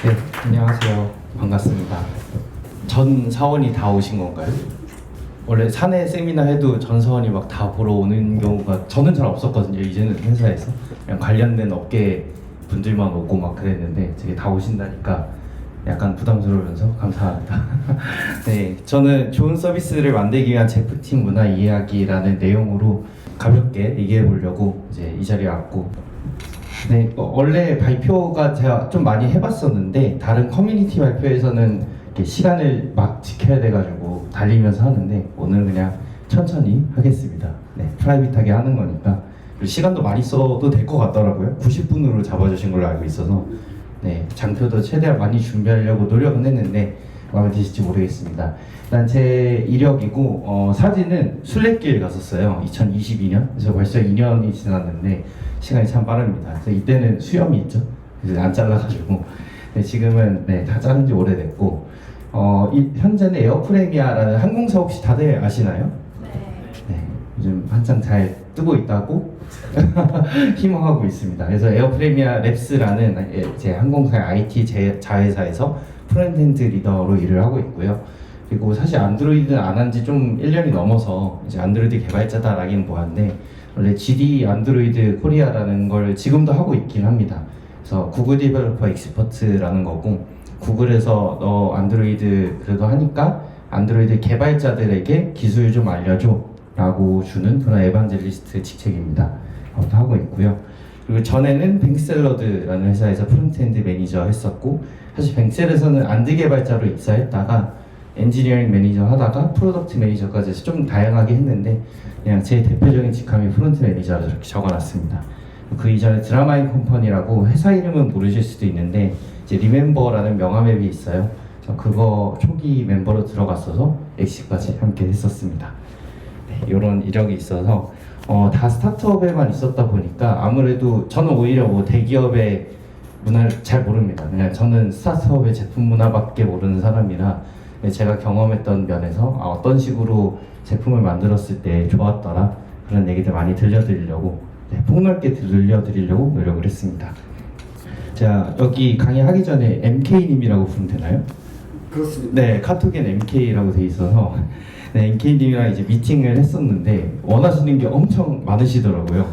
네, 안녕하세요. 반갑습니다. 전 사원이 다 오신 건가요? 원래 사내 세미나 해도 전 사원이 막 다 보러 오는 경우가 저는 잘 없었거든요. 이제는 회사에서 그냥 관련된 업계 분들만 오고 막 그랬는데 되게 다 오신다니까 약간 부담스러우면서 감사합니다. 네, 저는 좋은 서비스를 만들기 위한 제프팀 문화 이야기라는 내용으로 가볍게 얘기해 보려고 이제 이 자리에 왔고, 네, 원래 발표가 제가 좀 많이 해봤었는데 다른 커뮤니티 발표에서는 이렇게 시간을 막 지켜야 돼가지고 달리면서 하는데 오늘 그냥 천천히 하겠습니다. 네, 프라이빗하게 하는 거니까. 그리고 시간도 많이 써도 될 것 같더라고요. 90분으로 잡아주신 걸로 알고 있어서 네, 장표도 최대한 많이 준비하려고 노력은 했는데 마음에 드실지 모르겠습니다. 일단 제 이력이고 사진은 순례길 갔었어요. 2022년. 그래서 벌써 2년이 지났는데 시간이 참 빠릅니다. 그래서 이때는 수염이 있죠. 그래서 안 잘라가지고 네, 지금은 네, 다 자른 지 오래됐고 현재는 에어프레미아라는 항공사 혹시 다들 아시나요? 네. 요즘 한창 잘 뜨고 있다고 희망하고 있습니다. 그래서 에어프레미아 랩스라는 제 항공사의 IT 자회사에서 프론트엔드 리더로 일을 하고 있고요. 그리고 사실 안드로이드는 안 한 지 좀 1년이 넘어서 이제 안드로이드 개발자다라기는 뭐한데 원래 GD 안드로이드 코리아라는 걸 지금도 하고 있긴 합니다. 그래서 구글 디벨로퍼 익스퍼트라는 거고 구글에서 너 안드로이드 그래도 하니까 안드로이드 개발자들에게 기술 좀 알려줘 라고 주는 그런 에반젤리스트 직책입니다. 그것도 하고 있고요. 그리고 전에는 뱅셀러드라는 회사에서 프론트엔드 매니저 했었고 사실 뱅셀에서는 안드 개발자로 입사했다가 엔지니어링 매니저 하다가 프로덕트 매니저까지 해서 좀 다양하게 했는데 그냥 제 대표적인 직함이 프론트 매니저라서 이렇게 적어놨습니다. 그 이전에 드라마인 컴퍼니라고 회사 이름은 모르실 수도 있는데 이제 리멤버라는 명함앱이 있어요. 저 그거 초기 멤버로 들어갔어서 엑시까지 함께 했었습니다. 네, 이런 이력이 있어서 다 스타트업에만 있었다 보니까 아무래도 저는 오히려 뭐 대기업의 문화를 잘 모릅니다. 그냥 저는 스타트업의 제품 문화밖에 모르는 사람이라 제가 경험했던 면에서 어떤 식으로 제품을 만들었을 때 좋았더라 그런 얘기들 많이 들려드리려고 폭넓게 들려드리려고 노력을 했습니다. 자, 여기 강의하기 전에 MK님이라고 부르면 되나요? 그렇습니다. 네, 카톡엔 MK라고 돼 있어서 네, MK님이랑 이제 미팅을 했었는데 원하시는 게 엄청 많으시더라고요.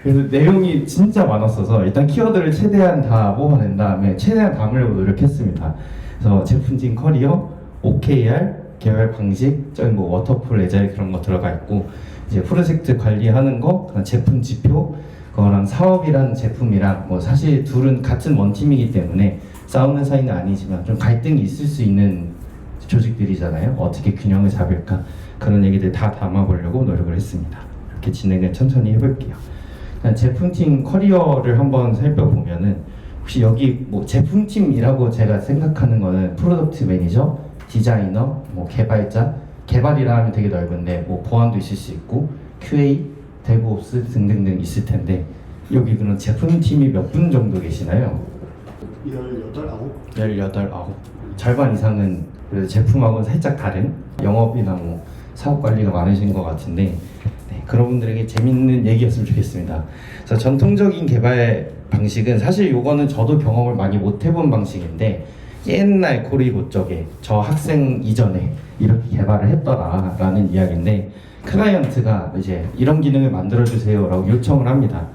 그래서 내용이 진짜 많았어서 일단 키워드를 최대한 다 뽑아낸 다음에 최대한 담으려고 노력했습니다. 그래서 제품팀 커리어, OKR, 개발 방식, 저기 뭐 워터풀 에자일 그런 거 들어가 있고 이제 프로젝트 관리하는 거, 제품 지표, 그거랑 사업이랑 제품이랑 뭐 사실 둘은 같은 원팀이기 때문에 싸우는 사이는 아니지만 좀 갈등이 있을 수 있는 조직들이잖아요. 어떻게 균형을 잡을까 그런 얘기들 다 담아보려고 노력을 했습니다. 이렇게 진행을 천천히 해볼게요. 제품팀 커리어를 한번 살펴보면은 혹시 여기 뭐 제품팀이라고 제가 생각하는 거는 프로덕트 매니저, 디자이너, 뭐 개발자, 개발이라 하면 되게 넓은데 뭐 보안도 있을 수 있고 QA, 데브옵스 등등등 있을 텐데 여기 그런 제품팀이 몇 분 정도 계시나요? 18, 9? 18, 9 절반 이상은 그래도 제품하고는 살짝 다른 영업이나 뭐 사업 관리가 많으신 것 같은데 네, 그런 분들에게 재밌는 얘기였으면 좋겠습니다. 그래서 전통적인 개발 방식은 사실 요거는 저도 경험을 많이 못 해본 방식인데 옛날 코리고 쪽에 저 학생 이전에 이렇게 개발을 했더라라는 이야기인데 클라이언트가 이제 이런 기능을 만들어주세요 라고 요청을 합니다.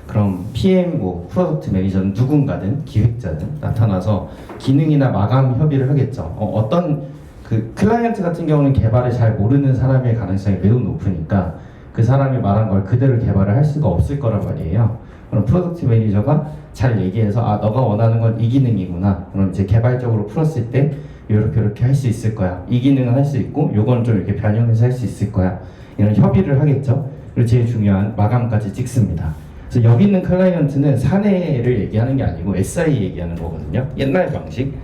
그럼 PM, 뭐 프로덕트 매니저는 누군가든 기획자든 나타나서 기능이나 마감 협의를 하겠죠. 어떤 그 클라이언트 같은 경우는 개발을 잘 모르는 사람의 가능성이 매우 높으니까 그 사람이 말한 걸 그대로 개발을 할 수가 없을 거란 말이에요. 그럼 프로덕트 매니저가 잘 얘기해서 너가 원하는 건 이 기능이구나. 그럼 이제 개발적으로 풀었을 때 이렇게 할 수 있을 거야. 이 기능은 할 수 있고 요건 좀 이렇게 변형해서 할 수 있을 거야. 이런 협의를 하겠죠. 그리고 제일 중요한 마감까지 찍습니다. 그래서 여기 있는 클라이언트는 사내를 얘기하는 게 아니고 SI 얘기하는 거거든요. 옛날 방식.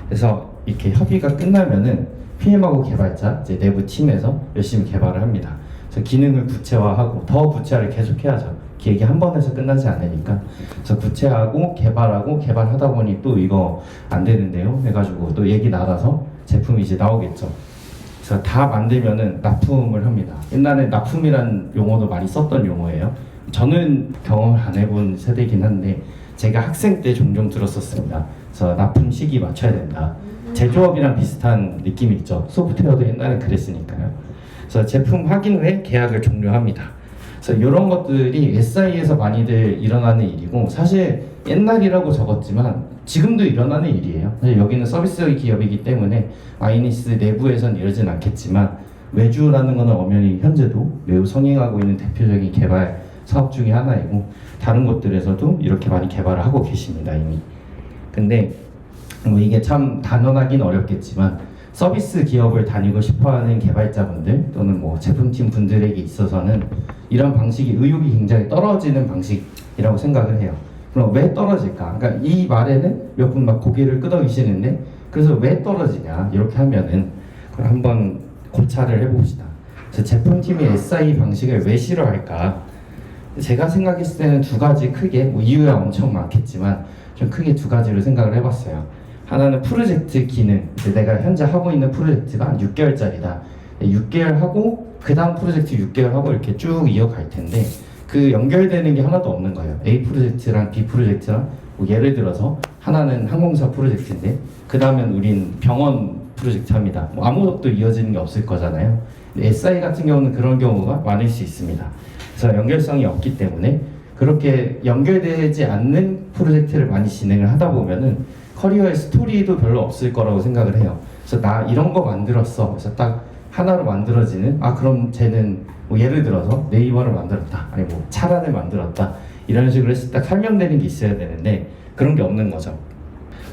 그래서 이렇게 협의가 끝나면은 PM하고 개발자, 이제 내부 팀에서 열심히 개발을 합니다. 그래서 기능을 구체화하고 더 구체화를 계속 해야죠. 기획이 한 번 해서 끝나지 않으니까. 그래서 구체화하고 개발하고 개발하다 보니 또 이거 안 되는데요 해가지고 또 얘기 나눠서 제품이 이제 나오겠죠. 그래서 다 만들면은 납품을 합니다. 옛날에 납품이란 용어도 많이 썼던 용어예요. 저는 경험을 안 해본 세대이긴 한데 제가 학생 때 종종 들었었습니다. 그래서 납품 시기 맞춰야 된다. 제조업이랑 비슷한 느낌이 있죠. 소프트웨어도 옛날에 그랬으니까요. 그래서 제품 확인 후에 계약을 종료합니다. 그래서 이런 것들이 SI에서 많이들 일어나는 일이고, 사실 옛날이라고 적었지만 지금도 일어나는 일이에요. 사실 여기는 서비스 기업이기 때문에 아이니스 내부에선 이러진 않겠지만, 외주라는 것은 엄연히 현재도 매우 성행하고 있는 대표적인 개발 사업 중에 하나이고, 다른 곳들에서도 이렇게 많이 개발을 하고 계십니다, 이미. 근데 뭐 이게 참 단언하긴 어렵겠지만, 서비스 기업을 다니고 싶어하는 개발자분들 또는 뭐 제품팀 분들에게 있어서는 이런 방식이 의욕이 굉장히 떨어지는 방식이라고 생각을 해요. 그럼 왜 떨어질까? 그러니까 이 말에는 몇 분 막 고개를 끄덕이시는데, 그래서 왜 떨어지냐 이렇게 하면은 그걸 한번 고찰을 해봅시다. 그래서 제품팀이 SI 방식을 왜 싫어할까? 제가 생각했을 때는 두 가지 크게, 뭐 이유야 엄청 많겠지만 좀 크게 두 가지로 생각을 해봤어요. 하나는 프로젝트 기능. 내가 현재 하고 있는 프로젝트가 한 6개월짜리다. 6개월 하고 그 다음 프로젝트 6개월 하고 이렇게 쭉 이어갈 텐데, 그 연결되는 게 하나도 없는 거예요. A 프로젝트랑 B 프로젝트랑, 뭐 예를 들어서 하나는 항공사 프로젝트인데 그 다음엔 우린 병원 프로젝트 합니다. 뭐 아무것도 이어지는 게 없을 거잖아요. 근데 SI 같은 경우는 그런 경우가 많을 수 있습니다. 그래서 연결성이 없기 때문에 그렇게 연결되지 않는 프로젝트를 많이 진행을 하다 보면은 커리어의 스토리도 별로 없을 거라고 생각을 해요. 그래서 나 이런 거 만들었어. 그래서 딱 하나로 만들어지는, 아 그럼 쟤는 뭐 예를 들어서 네이버를 만들었다, 아니 뭐 차란을 만들었다, 이런 식으로 해서 딱 설명되는 게 있어야 되는데 그런 게 없는 거죠.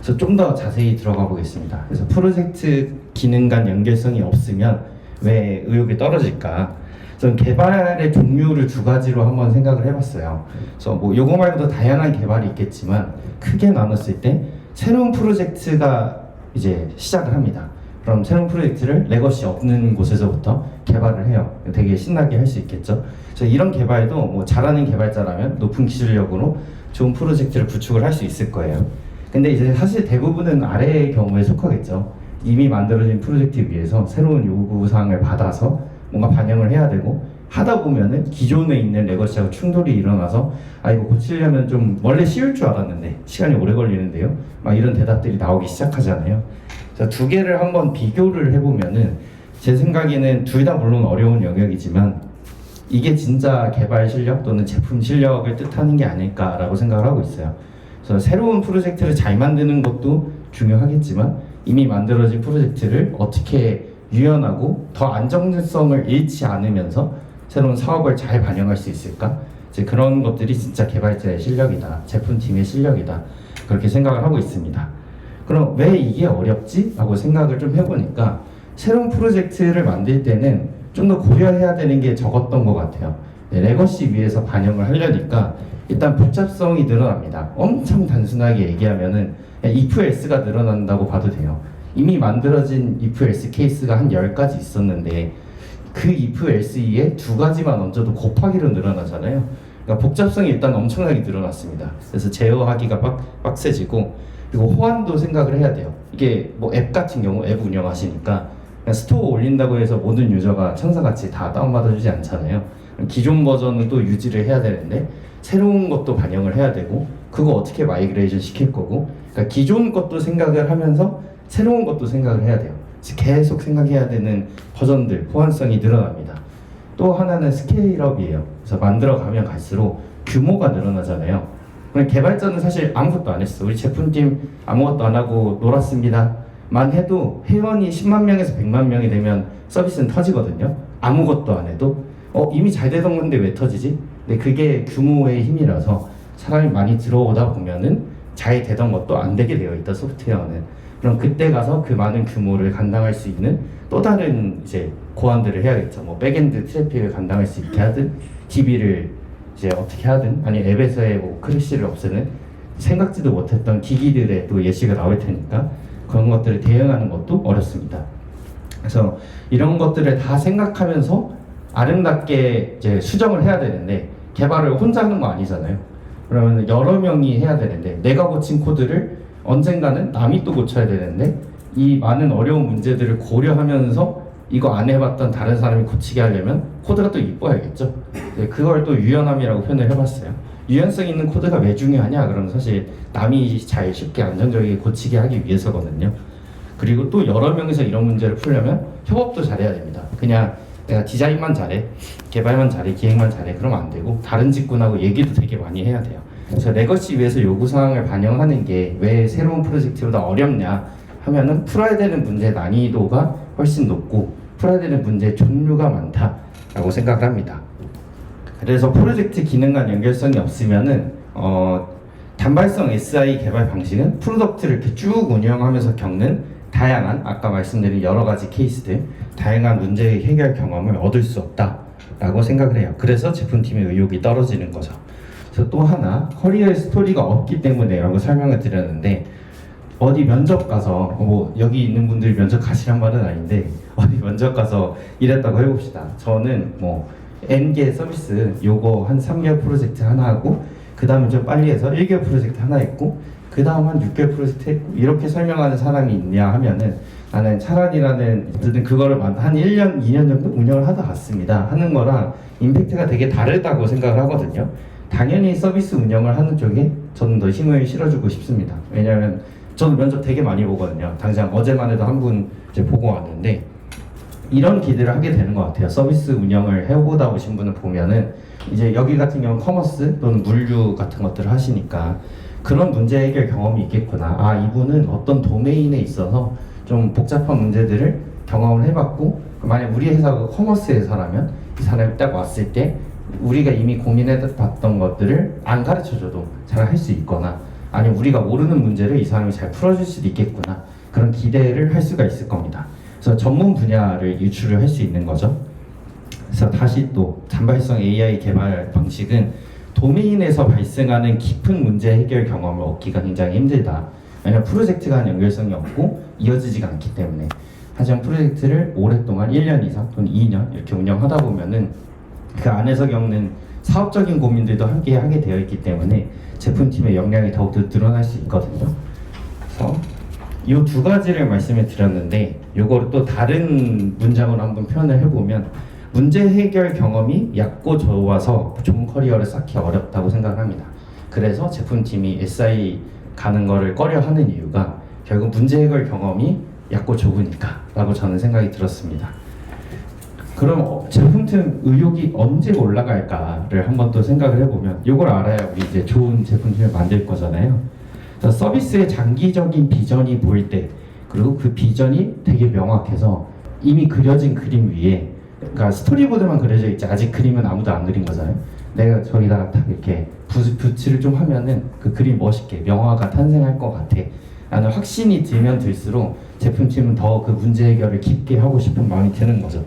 그래서 좀 더 자세히 들어가 보겠습니다. 그래서 프로젝트 기능 간 연결성이 없으면 왜 의욕이 떨어질까? 저는 개발의 종류를 두 가지로 한번 생각을 해봤어요. 그래서 뭐 요거 말고도 다양한 개발이 있겠지만 크게 나눴을 때 새로운 프로젝트가 이제 시작을 합니다. 그럼 새로운 프로젝트를 레거시 없는 곳에서부터 개발을 해요. 되게 신나게 할 수 있겠죠. 그래서 이런 개발도 뭐 잘하는 개발자라면 높은 기술력으로 좋은 프로젝트를 구축을 할 수 있을 거예요. 근데 이제 사실 대부분은 아래의 경우에 속하겠죠. 이미 만들어진 프로젝트 위에서 새로운 요구사항을 받아서 뭔가 반영을 해야 되고, 하다 보면은 기존에 있는 레거시하고 충돌이 일어나서 아 이거 고치려면 좀 원래 쉬울 줄 알았는데 시간이 오래 걸리는데요, 막 이런 대답들이 나오기 시작하잖아요. 자, 두 개를 한번 비교를 해보면은 제 생각에는 둘 다 물론 어려운 영역이지만 이게 진짜 개발 실력 또는 제품 실력을 뜻하는 게 아닐까라고 생각을 하고 있어요. 그래서 새로운 프로젝트를 잘 만드는 것도 중요하겠지만 이미 만들어진 프로젝트를 어떻게 유연하고 더 안정성을 잃지 않으면서 새로운 사업을 잘 반영할 수 있을까? 이제 그런 것들이 진짜 개발자의 실력이다, 제품팀의 실력이다, 그렇게 생각을 하고 있습니다. 그럼 왜 이게 어렵지? 라고 생각을 좀 해보니까 새로운 프로젝트를 만들 때는 좀 더 고려해야 되는 게 적었던 것 같아요. 레거시 위에서 반영을 하려니까 일단 복잡성이 늘어납니다. 엄청 단순하게 얘기하면은 if else가 늘어난다고 봐도 돼요. 이미 만들어진 if else 케이스가 한 10가지 있었는데 그 if else에 두 가지만 얹어도 곱하기로 늘어나잖아요. 그러니까 복잡성이 일단 엄청나게 늘어났습니다. 그래서 제어하기가 빡세지고, 그리고 호환도 생각을 해야 돼요. 이게 뭐 앱 같은 경우 앱 운영하시니까 그냥 스토어 올린다고 해서 모든 유저가 천사같이 다 다운받아주지 않잖아요. 기존 버전은 또 유지를 해야 되는데 새로운 것도 반영을 해야 되고, 그거 어떻게 마이그레이션 시킬 거고, 그러니까 기존 것도 생각을 하면서 새로운 것도 생각을 해야 돼요. 계속 생각해야 되는 버전들, 호환성이 늘어납니다. 또 하나는 스케일업이에요. 그래서 만들어가면 갈수록 규모가 늘어나잖아요. 그럼 개발자는 사실 아무것도 안 했어. 우리 제품팀 아무것도 안 하고 놀았습니다 만 해도 회원이 10만 명에서 100만 명이 되면 서비스는 터지거든요. 아무것도 안 해도 이미 잘 되던 건데 왜 터지지? 근데 그게 규모의 힘이라서 사람이 많이 들어오다 보면은 잘 되던 것도 안 되게 되어 있다, 소프트웨어는. 그럼 그때 가서 그 많은 규모를 감당할 수 있는 또 다른 이제 고안들을 해야겠죠. 뭐 백엔드 트래픽을 감당할 수 있게 하든, DB를 이제 어떻게 하든, 아니 앱에서의 뭐 크래시를 없애는 생각지도 못했던 기기들의 또 예시가 나올 테니까 그런 것들을 대응하는 것도 어렵습니다. 그래서 이런 것들을 다 생각하면서 아름답게 이제 수정을 해야 되는데, 개발을 혼자 하는 거 아니잖아요. 그러면 여러 명이 해야 되는데 내가 고친 코드를 언젠가는 남이 또 고쳐야 되는데, 이 많은 어려운 문제들을 고려하면서 이거 안 해봤던 다른 사람이 고치게 하려면 코드가 또 이뻐야겠죠. 그걸 또 유연함이라고 표현을 해봤어요. 유연성 있는 코드가 왜 중요하냐? 그러면 사실 남이 잘 쉽게 안정적이게 고치게 하기 위해서거든요. 그리고 또 여러 명이서 이런 문제를 풀려면 협업도 잘해야 됩니다. 그냥 내가 디자인만 잘해, 개발만 잘해, 기획만 잘해 그러면 안 되고 다른 직군하고 얘기도 되게 많이 해야 돼요. 그래서 레거시 위에서 요구사항을 반영하는 게 왜 새로운 프로젝트보다 어렵냐 하면은 풀어야 되는 문제의 난이도가 훨씬 높고 풀어야 되는 문제의 종류가 많다라고 생각을 합니다. 그래서 프로젝트 기능 간 연결성이 없으면은 단발성 SI 개발 방식은 프로덕트를 이렇게 쭉 운영하면서 겪는 다양한 아까 말씀드린 여러 가지 케이스들, 다양한 문제 해결 경험을 얻을 수 없다라고 생각을 해요. 그래서 제품팀의 의욕이 떨어지는 거죠. 그래서 또 하나 커리어의 스토리가 없기 때문에라고 설명을 드렸는데 어디 면접 가서 뭐 여기 있는 분들이 면접 가시란 말은 아닌데 어디 면접 가서 일했다고 해봅시다. 저는 뭐 N개 서비스 요거 한 3개월 프로젝트 하나 하고 그 다음에 좀 빨리 해서 1개월 프로젝트 하나 했고 그 다음 한 6개월 프로젝트 했고 이렇게 설명하는 사람이 있냐 하면은 나는 차라리라는 어쨌든 그거를 한 1년, 2년 정도 운영을 하다 갔습니다 하는 거랑 임팩트가 되게 다르다고 생각을 하거든요. 당연히 서비스 운영을 하는 쪽에 저는 더 힘을 실어주고 싶습니다. 왜냐하면 저는 면접 되게 많이 보거든요. 당장 어제만 해도 한 분 이제 보고 왔는데 이런 기대를 하게 되는 것 같아요. 서비스 운영을 해보다 오신 분을 보면은 이제 여기 같은 경우는 커머스 또는 물류 같은 것들을 하시니까 그런 문제 해결 경험이 있겠구나. 아, 이분은 어떤 도메인에 있어서 좀 복잡한 문제들을 경험을 해봤고 만약 우리 회사가 커머스 회사라면 이 사람이 딱 왔을 때 우리가 이미 고민해봤던 것들을 안 가르쳐줘도 잘 할 수 있거나 아니면 우리가 모르는 문제를 이 사람이 잘 풀어줄 수도 있겠구나 그런 기대를 할 수가 있을 겁니다. 그래서 전문 분야를 유출을 할 수 있는 거죠. 그래서 다시 또 단발성 AI 개발 방식은 도메인에서 발생하는 깊은 문제 해결 경험을 얻기가 굉장히 힘들다. 왜냐하면 프로젝트 간 연결성이 없고 이어지지가 않기 때문에. 하지만 프로젝트를 오랫동안 1년 이상 또는 2년 이렇게 운영하다 보면은 그 안에서 겪는 사업적인 고민들도 함께 하게 되어 있기 때문에 제품팀의 역량이 더욱더 늘어날 수 있거든요. 그래서 이 두 가지를 말씀을 드렸는데 이거를 또 다른 문장으로 한번 표현을 해보면 문제 해결 경험이 얕고 좋아서 좋은 커리어를 쌓기 어렵다고 생각을 합니다. 그래서 제품팀이 SI 가는 거를 꺼려하는 이유가 결국 문제 해결 경험이 얕고 좁으니까 라고 저는 생각이 들었습니다. 그럼 제품팀 의욕이 언제 올라갈까를 한번 또 생각을 해보면 이걸 알아야 우리 이제 좋은 제품팀을 만들 거잖아요. 그래서 서비스의 장기적인 비전이 보일 때 그리고 그 비전이 되게 명확해서 이미 그려진 그림 위에 그러니까 스토리보드만 그려져 있지 아직 그림은 아무도 안 그린 거잖아요. 내가 저기다가 딱 이렇게 붓칠을 좀 하면은 그 그림 멋있게 명화가 탄생할 것 같아 라는 확신이 들면 들수록 제품팀은 더 그 문제 해결을 깊게 하고 싶은 마음이 드는 거죠.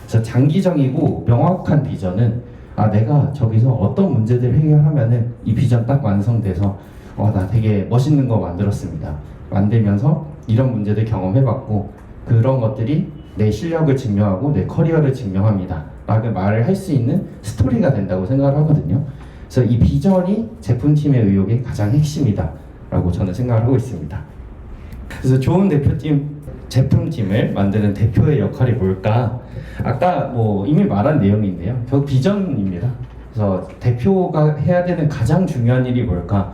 그래서 장기적이고 명확한 비전은 아 내가 저기서 어떤 문제들을 해결하면은 이 비전 딱 완성돼서 나 되게 멋있는 거 만들었습니다. 만들면서 이런 문제들 경험해봤고 그런 것들이 내 실력을 증명하고 내 커리어를 증명합니다 라고 말을 할 수 있는 스토리가 된다고 생각을 하거든요. 그래서 이 비전이 제품팀의 의욕의 가장 핵심이다 라고 저는 생각을 하고 있습니다. 그래서 좋은 대표팀, 제품팀을 만드는 대표의 역할이 뭘까? 아까 뭐 이미 말한 내용인데요. 결국 비전입니다. 그래서 대표가 해야 되는 가장 중요한 일이 뭘까?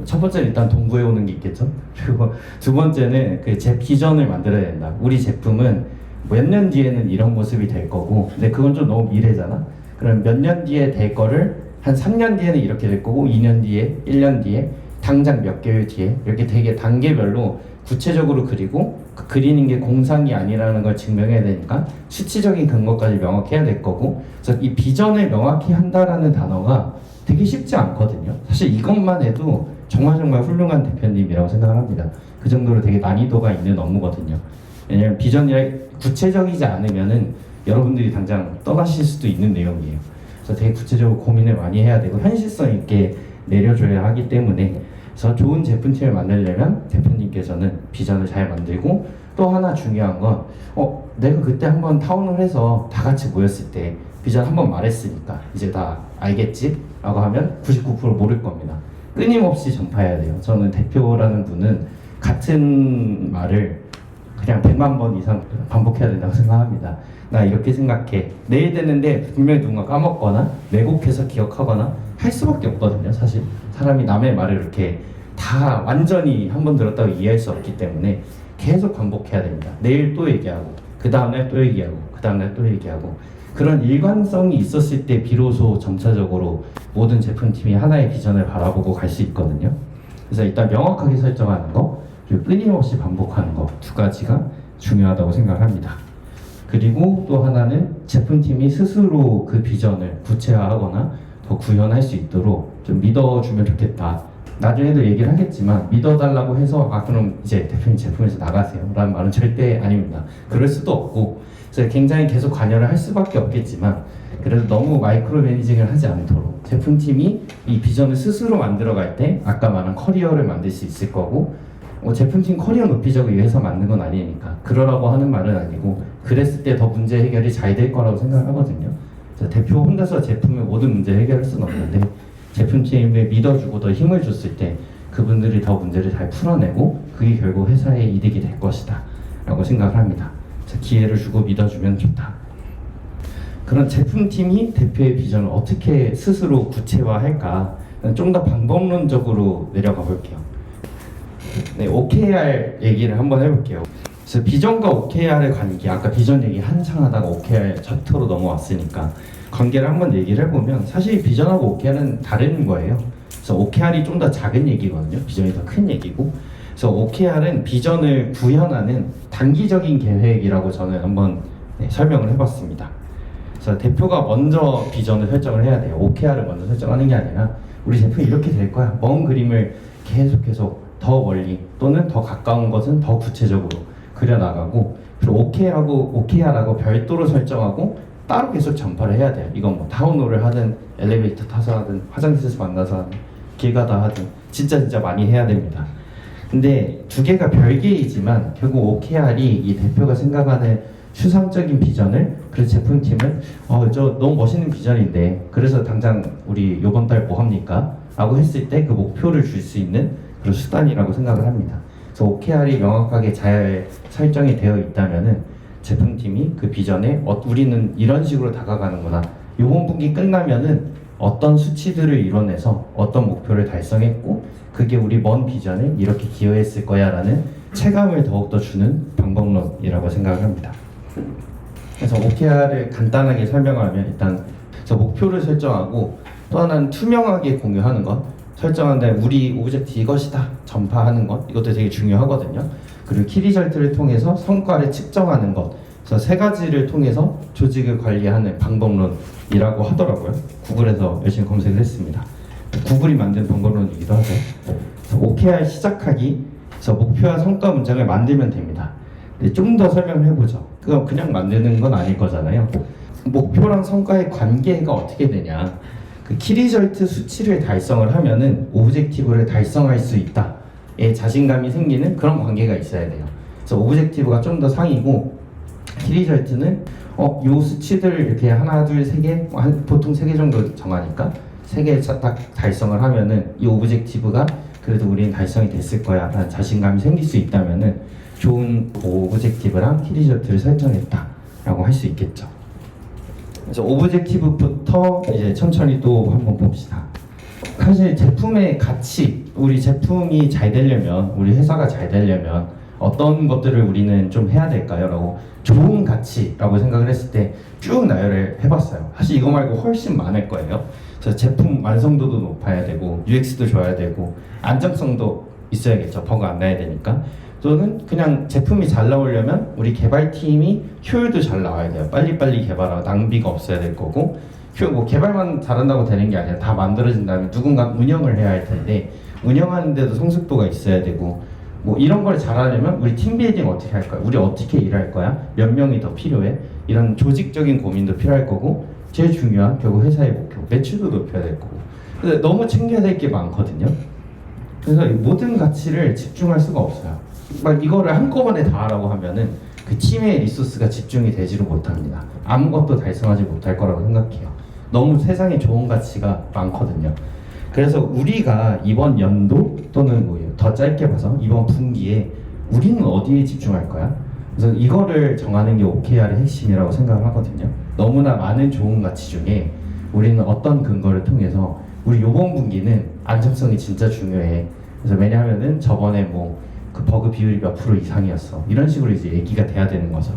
첫 번째 일단 동부에 오는 게 있겠죠. 그리고 두 번째는 그 제 비전을 만들어야 된다. 우리 제품은 몇 년 뒤에는 이런 모습이 될 거고, 근데 그건 좀 너무 미래잖아. 그럼 몇 년 뒤에 될 거를 한 3년 뒤에는 이렇게 될 거고, 2년 뒤에, 1년 뒤에, 당장 몇 개월 뒤에 이렇게 되게 단계별로 구체적으로 그리고 그 그리는 게 공상이 아니라는 걸 증명해야 되니까 수치적인 근거까지 명확해야 될 거고, 그래서 이 비전을 명확히 한다라는 단어가 되게 쉽지 않거든요. 사실 이것만 해도 정말 훌륭한 대표님이라고 생각을 합니다. 그 정도로 되게 난이도가 있는 업무거든요. 왜냐면 비전이 구체적이지 않으면은 여러분들이 당장 떠나실 수도 있는 내용이에요. 그래서 되게 구체적으로 고민을 많이 해야 되고 현실성 있게 내려줘야 하기 때문에, 그래서 좋은 제품팀을 만들려면 대표님께서는 비전을 잘 만들고, 또 하나 중요한 건 내가 그때 한번 타운을 해서 다 같이 모였을 때 비전 한번 말했으니까 이제 다 알겠지? 라고 하면 99% 모를 겁니다. 끊임없이 전파해야 돼요. 저는 대표라는 분은 같은 말을 그냥 100만 번 이상 반복해야 된다고 생각합니다. 나 이렇게 생각해. 내일 됐는데 분명히 누군가 까먹거나 왜곡해서 기억하거나 할 수밖에 없거든요. 사실 사람이 남의 말을 이렇게 다 완전히 한 번 들었다고 이해할 수 없기 때문에 계속 반복해야 됩니다. 내일 또 얘기하고 그 다음날 또 얘기하고 그 다음날 또 얘기하고 그런 일관성이 있었을 때 비로소 점차적으로 모든 제품팀이 하나의 비전을 바라보고 갈 수 있거든요. 그래서 일단 명확하게 설정하는 거 그리고 끊임없이 반복하는 거 두 가지가 중요하다고 생각을 합니다. 그리고 또 하나는 제품팀이 스스로 그 비전을 구체화하거나 더 구현할 수 있도록 좀 믿어주면 좋겠다. 나중에도 얘기를 하겠지만 믿어달라고 해서 그럼 이제 대표님 제품에서 나가세요 라는 말은 절대 아닙니다. 그럴 수도 없고 그래서 굉장히 계속 관여를 할 수밖에 없겠지만 그래도 너무 마이크로 매니징을 하지 않도록 제품팀이 이 비전을 스스로 만들어갈 때 아까 말한 커리어를 만들 수 있을 거고 제품팀 커리어 높이자고 이 회사 만든 건 아니니까 그러라고 하는 말은 아니고 그랬을 때 더 문제 해결이 잘 될 거라고 생각하거든요. 그래서 대표 혼자서 제품의 모든 문제 해결할 수는 없는데 제품팀에 믿어주고 더 힘을 줬을 때 그분들이 더 문제를 잘 풀어내고 그게 결국 회사의 이득이 될 것이다 라고 생각을 합니다. 기회를 주고 믿어주면 좋다. 그런 제품팀이 대표의 비전을 어떻게 스스로 구체화할까 좀 더 방법론적으로 내려가 볼게요. 네, OKR 얘기를 한번 해볼게요. 그래서 비전과 OKR의 관계, 아까 비전 얘기 한창 하다가 OKR 챕터로 넘어왔으니까 관계를 한번 얘기를 해보면 사실 비전하고 OKR은 다른 거예요. 그래서 OKR이 좀 더 작은 얘기거든요. 비전이 더 큰 얘기고. 그래서 OKR은 비전을 구현하는 단기적인 계획이라고 저는 한번 설명을 해봤습니다. 그래서 대표가 먼저 비전을 설정을 해야 돼요. OKR을 먼저 설정하는 게 아니라 우리 제품이 이렇게 될 거야. 먼 그림을 계속 더 멀리 또는 더 가까운 것은 더 구체적으로 그려나가고 그리고 OKR하고 별도로 설정하고 따로 계속 전파를 해야 돼요. 이건 뭐 타운홀을 하든 엘리베이터 타서 하든 화장실에서 만나서 하든 길 가다 하든 진짜 많이 해야 됩니다. 근데 두 개가 별개이지만 결국 OKR이 이 대표가 생각하는 추상적인 비전을 그래서 제품팀은 저 너무 멋있는 비전인데 그래서 당장 우리 요번 달 뭐 합니까? 라고 했을 때 그 목표를 줄 수 있는 그런 수단이라고 생각을 합니다. 그래서 OKR이 명확하게 잘 설정이 되어 있다면은 제품팀이 그 비전에 우리는 이런 식으로 다가가는구나. 요번 분기 끝나면은 어떤 수치들을 이뤄내서 어떤 목표를 달성했고 그게 우리 먼 비전에 이렇게 기여했을 거야 라는 체감을 더욱더 주는 방법론이라고 생각을 합니다. 그래서 OKR을 간단하게 설명하면 일단 목표를 설정하고 또 하나는 투명하게 공유하는 것 설정한 다음에 우리 오브젝트 이것이다 전파하는 것 이것도 되게 중요하거든요. 그리고 키리절트를 통해서 성과를 측정하는 것 그래서 세 가지를 통해서 조직을 관리하는 방법론이라고 하더라고요. 구글에서 열심히 검색을 했습니다. 구글이 만든 방법론이기도 하죠. 그래서 OKR 시작하기 그래서 목표와 성과 문장을 만들면 됩니다. 좀 더 설명을 해보죠. 그거 그냥 만드는 건 아닐 거잖아요. 목표랑 성과의 관계가 어떻게 되냐 그 키리절트 수치를 달성을 하면은 오브젝티브를 달성할 수 있다에 자신감이 생기는 그런 관계가 있어야 돼요. 그래서 오브젝티브가 좀 더 상이고 키리절트는 요 수치들을 이렇게 하나 둘 세 개 보통 3개 정도 정하니까 3개 딱 달성을 하면은 이 오브젝티브가 그래도 우리는 달성이 됐을 거야 라는 자신감이 생길 수 있다면은 좋은 오브젝티브랑 키리절트를 설정했다 라고 할 수 있겠죠. 그래서 오브젝티브부터 이제 천천히 또 한번 봅시다. 사실 제품의 가치, 우리 제품이 잘 되려면, 우리 회사가 잘 되려면 어떤 것들을 우리는 좀 해야 될까요? 라고 좋은 가치라고 생각을 했을 때 쭉 나열을 해봤어요. 사실 이거 말고 훨씬 많을 거예요. 그래서 제품 완성도도 높아야 되고 UX도 좋아야 되고 안정성도 있어야겠죠. 버그 안 나야 되니까. 또는 그냥 제품이 잘 나오려면 우리 개발팀이 효율도 잘 나와야 돼요. 빨리빨리 개발하고 낭비가 없어야 될 거고 뭐 개발만 잘한다고 되는 게 아니라 다 만들어진 다음에 누군가 운영을 해야 할 텐데 운영하는데도 성숙도가 있어야 되고 뭐 이런 걸 잘하려면 우리 팀빌딩 어떻게 할 거야? 우리 어떻게 일할 거야? 몇 명이 더 필요해? 이런 조직적인 고민도 필요할 거고 제일 중요한 결국 회사의 목표 매출도 높여야 될 거고 근데 너무 챙겨야 될 게 많거든요. 그래서 모든 가치를 집중할 수가 없어요. 막 이거를 한꺼번에 다 하라고 하면은 그 팀의 리소스가 집중이 되지를 못합니다. 아무것도 달성하지 못할 거라고 생각해요. 너무 세상에 좋은 가치가 많거든요. 그래서 우리가 이번 연도 또는 뭐 더 짧게 봐서 이번 분기에 우리는 어디에 집중할 거야? 그래서 이거를 정하는 게 OKR의 핵심이라고 생각을 하거든요. 너무나 많은 좋은 가치 중에 우리는 어떤 근거를 통해서 우리 요번 분기는 안정성이 진짜 중요해. 그래서 왜냐하면은 저번에 뭐 그 버그 비율이 몇 프로 이상이었어. 이런 식으로 이제 얘기가 돼야 되는 거죠.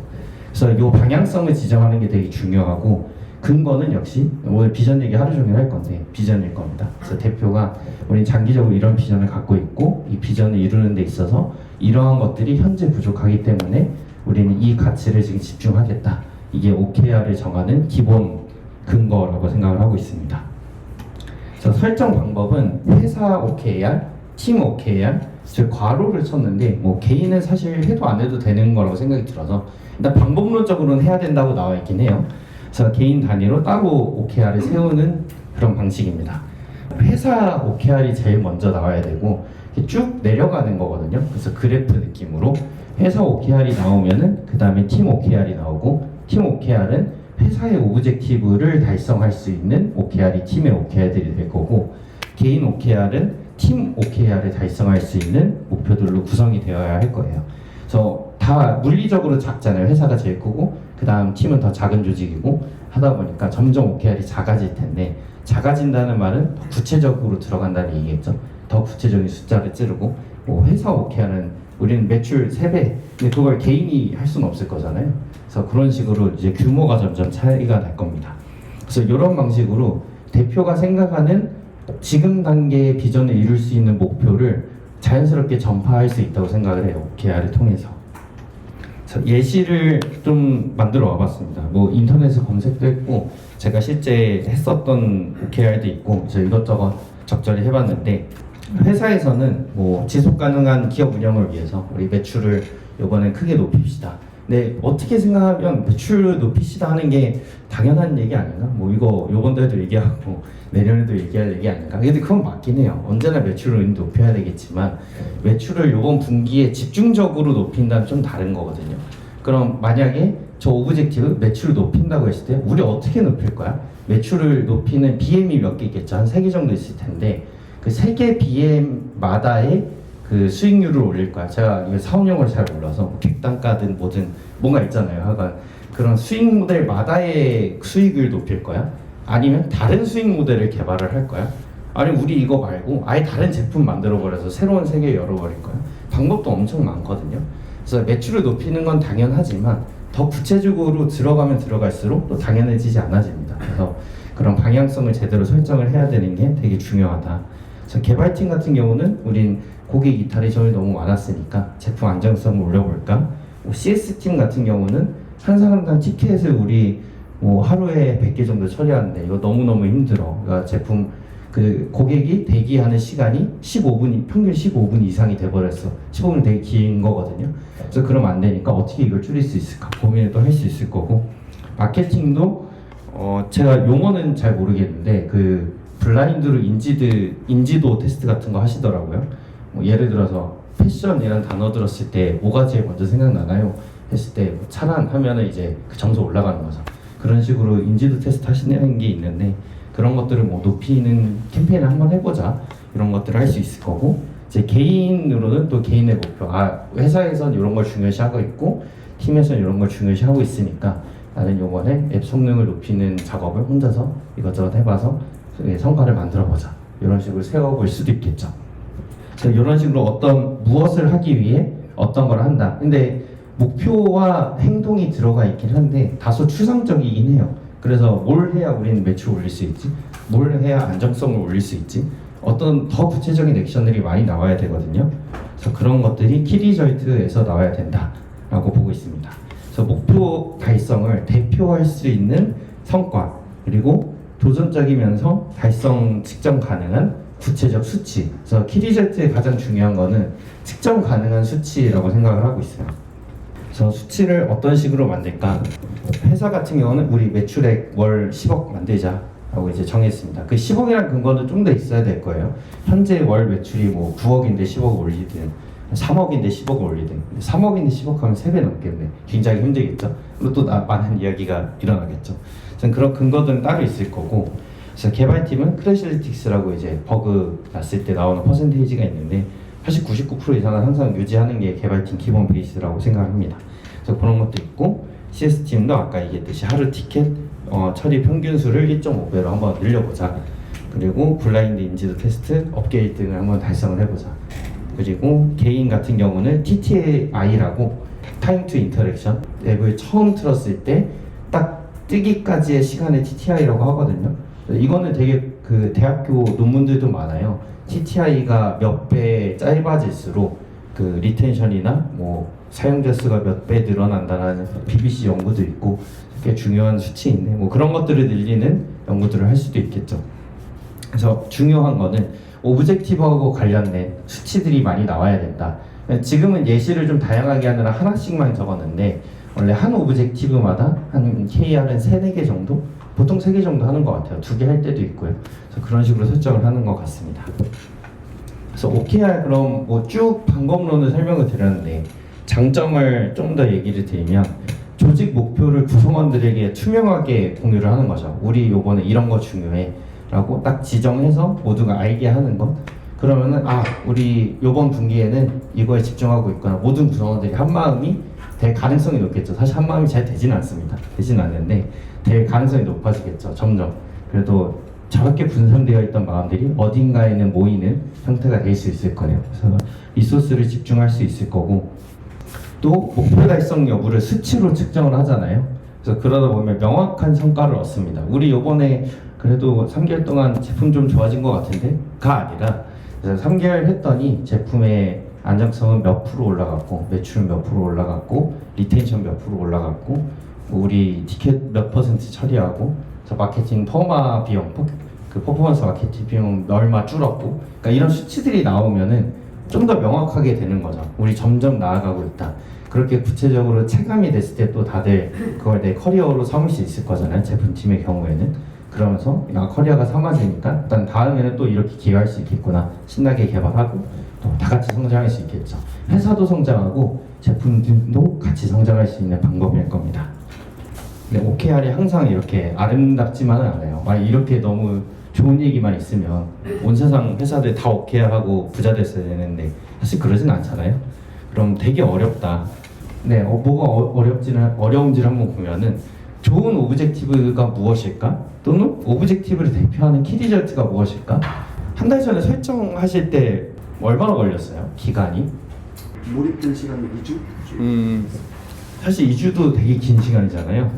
그래서 요 방향성을 지정하는 게 되게 중요하고 근거는 역시 오늘 비전 얘기 하루 종일 할 건데 비전일 겁니다. 그래서 대표가 우리 장기적으로 이런 비전을 갖고 있고 이 비전을 이루는 데 있어서 이러한 것들이 현재 부족하기 때문에 우리는 이 가치를 지금 집중하겠다. 이게 OKR을 정하는 기본 근거라고 생각을 하고 있습니다. 그래서 설정 방법은 회사 OKR, 팀 OKR, 즉 괄호를 쳤는데 뭐 개인은 사실 해도 안 해도 되는 거라고 생각이 들어서 일단 방법론적으로는 해야 된다고 나와 있긴 해요. 그래서 개인 단위로 따로 OKR을 세우는 그런 방식입니다. 회사 OKR이 제일 먼저 나와야 되고 쭉 내려가는 거거든요. 그래서 그래프 느낌으로 회사 OKR이 나오면은 그 다음에 팀 OKR이 나오고 팀 OKR은 회사의 오브젝티브를 달성할 수 있는 OKR이 팀의 OKR들이 될 거고 개인 OKR은 팀 OKR을 달성할 수 있는 목표들로 구성이 되어야 할 거예요. 그래서 다 물리적으로 작잖아요. 회사가 제일 크고 그 다음 팀은 더 작은 조직이고 하다 보니까 점점 OKR이 작아질 텐데 작아진다는 말은 더 구체적으로 들어간다는 얘기겠죠. 더 구체적인 숫자를 찌르고 뭐 회사 OKR은 우리는 매출 3배 근데 그걸 개인이 할 수는 없을 거잖아요. 그래서 그런 식으로 이제 규모가 점점 차이가 날 겁니다. 그래서 이런 방식으로 대표가 생각하는 지금 단계의 비전을 이룰 수 있는 목표를 자연스럽게 전파할 수 있다고 생각을 해요. OKR을 통해서. 그래서 예시를 좀 만들어 와봤습니다. 뭐 인터넷에 검색도 했고 제가 실제 했었던 OKR도 있고 그래서 이것저것 적절히 해봤는데 회사에서는 뭐 지속 가능한 기업 운영을 위해서 우리 매출을 이번에 크게 높입시다. 근데 어떻게 생각하면 매출 높이시다 하는 게 당연한 얘기 아닌가? 뭐 이거 요번 달에도 얘기하고 내년에도 얘기할 얘기 아닌가? 근데 그건 맞긴 해요. 언제나 매출을 높여야 되겠지만 매출을 요번 분기에 집중적으로 높인다는 좀 다른 거거든요. 그럼 만약에 저 오브젝티브 매출을 높인다고 했을 때 우리 어떻게 높일 거야? 매출을 높이는 BM이 몇 개 있겠죠. 한 3개 정도 있을 텐데 그 3개 BM마다의 그 수익률을 올릴 거야. 제가 이거 사업용어를 잘 몰라서 객단가든 뭐든 뭔가 있잖아요. 하여간 그런 수익 모델마다의 수익을 높일 거야? 아니면 다른 수익 모델을 개발을 할 거야? 아니면 우리 이거 말고 아예 다른 제품 만들어버려서 새로운 세계 열어버릴 거야? 방법도 엄청 많거든요. 그래서 매출을 높이는 건 당연하지만 더 구체적으로 들어가면 들어갈수록 또 당연해지지 않아집니다. 그래서 그런 방향성을 제대로 설정을 해야 되는 게 되게 중요하다. 그래서 개발팀 같은 경우는 우린 고객 이탈리전이 너무 많았으니까 제품 안정성을 올려볼까? CS팀 같은 경우는 한 사람당 티켓을 우리 뭐 하루에 100개 정도 처리하는데 이거 너무너무 힘들어. 그러니까 제품 그 고객이 대기하는 시간이 15분, 평균 15분 이상이 돼버렸어. 15분 되게 긴 거거든요. 그래서 그러면 안 되니까 어떻게 이걸 줄일 수 있을까 고민을 또 할 수 있을 거고 마케팅도 제가 용어는 잘 모르겠는데 그 블라인드로 인지도 테스트 같은 거 하시더라고요. 뭐 예를 들어서 패션이라는 단어 들었을 때 뭐가 제일 먼저 생각나나요? 했을 때 뭐 차란 하면은 이제 그 점수 올라가는 거죠. 그런 식으로 인지도 테스트 하시는 게 있는데 그런 것들을 뭐 높이는 캠페인을 한번 해보자 이런 것들을 할 수 있을 거고 이제 개인으로는 또 개인의 목표 회사에선 이런 걸 중요시하고 있고 팀에선 이런 걸 중요시하고 있으니까 나는 요번에 앱 성능을 높이는 작업을 혼자서 이것저것 해봐서 성과를 만들어보자 이런 식으로 세워볼 수도 있겠죠. 이런 식으로 무엇을 하기 위해 어떤 걸 한다. 근데 목표와 행동이 들어가 있긴 한데 다소 추상적이긴 해요. 그래서 뭘 해야 우리는 매출을 올릴 수 있지? 뭘 해야 안정성을 올릴 수 있지? 어떤 더 구체적인 액션들이 많이 나와야 되거든요. 그래서 그런 것들이 키리절트에서 나와야 된다라고 보고 있습니다. 그래서 목표 달성을 대표할 수 있는 성과 그리고 도전적이면서 달성 측정 가능한 구체적 수치. 그래서 키리절트의 가장 중요한 거는 측정 가능한 수치라고 생각을 하고 있어요. 그래서 수치를 어떤 식으로 만들까? 회사 같은 경우는 우리 매출액 월 10억 만들자라고 이제 정했습니다. 그 10억이란 근거는 좀 더 있어야 될 거예요. 현재 월 매출이 뭐 9억인데 10억 올리든 3억인데 10억 올리든 3억인데 10억 하면 3배 넘겠네. 굉장히 힘들겠죠. 그리고 또 많은 이야기가 일어나겠죠. 그런 근거들은 따로 있을 거고 그래서 개발팀은 크래시리틱스라고 이제 버그 났을 때 나오는 퍼센테이지가 있는데 사실 99% 이상은 항상 유지하는 게 개발팀 기본 베이스라고 생각합니다. 그래서 그런 것도 있고 CS팀도 아까 얘기했듯이 하루 티켓 처리 평균 수를 1.5배로 한번 늘려보자 그리고 블라인드 인지도 테스트, 업계 1등을 한번 달성을 해보자. 그리고 개인 같은 경우는 TTI라고 타임 투 인터랙션 앱을 처음 틀었을 때 딱 뜨기까지의 시간을 TTI라고 하거든요. 이거는 되게 그 대학교 논문들도 많아요. TTI가 몇 배 짧아질수록 그 리텐션이나 뭐 사용자 수가 몇 배 늘어난다는 BBC 연구도 있고 꽤 중요한 수치인데 뭐 그런 것들을 늘리는 연구들을 할 수도 있겠죠. 그래서 중요한 거는 오브젝티브하고 관련된 수치들이 많이 나와야 된다. 지금은 예시를 좀 다양하게 하느라 하나씩만 적었는데 원래 한 오브젝티브마다 한 KR은 3, 4개 정도? 보통 3개 정도 하는 것 같아요. 2개 할 때도 있고요. 그래서 그런 식으로 설정을 하는 것 같습니다. 그래서 OKR 그럼 뭐 쭉 방법론을 설명을 드렸는데 장점을 좀 더 얘기를 드리면 조직 목표를 구성원들에게 투명하게 공유를 하는 거죠. 우리 요번에 이런 거 중요해 라고 딱 지정해서 모두가 알게 하는 것. 그러면은 우리 요번 분기에는 이거에 집중하고 있거나 모든 구성원들이 한마음이 될 가능성이 높겠죠. 사실 한마음이 잘 되지는 않습니다. 되지는 않는데 될 가능성이 높아지겠죠. 점점. 그래도 저렇게 분산되어 있던 마음들이 어딘가에는 모이는 형태가 될 수 있을 거예요. 그래서 리소스를 집중할 수 있을 거고 또 목표 달성 여부를 수치로 측정을 하잖아요. 그래서 그러다 보면 명확한 성과를 얻습니다. 우리 요번에 그래도 3개월 동안 제품 좀 좋아진 것 같은데가 아니라 그래서 3개월 했더니 제품의 안정성은 몇 프로 올라갔고 매출은 몇 프로 올라갔고 리텐션 몇 프로 올라갔고 우리 티켓 몇 퍼센트 처리하고 마케팅 퍼마 비용 그 퍼포먼스 마케팅 비용 얼마 줄었고 그러니까 이런 수치들이 나오면은 좀 더 명확하게 되는 거죠. 우리 점점 나아가고 있다. 그렇게 구체적으로 체감이 됐을 때 또 다들 그걸 내 커리어로 삼을 수 있을 거잖아요. 제품팀의 경우에는. 그러면서 커리어가 삼아지니까 일단 다음에는 또 이렇게 기여할 수 있겠구나. 신나게 개발하고 또 다 같이 성장할 수 있겠죠. 회사도 성장하고 제품도 같이 성장할 수 있는 방법일 겁니다. 근데 OKR이 항상 이렇게 아름답지만은 않아요. 이렇게 너무 좋은 얘기만 있으면 온 세상 회사들 다 OKR하고 부자 됐어야 되는데 사실 그러진 않잖아요. 그럼 되게 어렵다. 네, 뭐가 어려운지를 한번 보면은 좋은 오브젝티브가 무엇일까? 또는 오브젝티브를 대표하는 키리절트가 무엇일까? 한 달 전에 설정하실 때 얼마나 걸렸어요? 기간이? 몰입된 시간이 2주? 사실 2주도 되게 긴 시간이잖아요.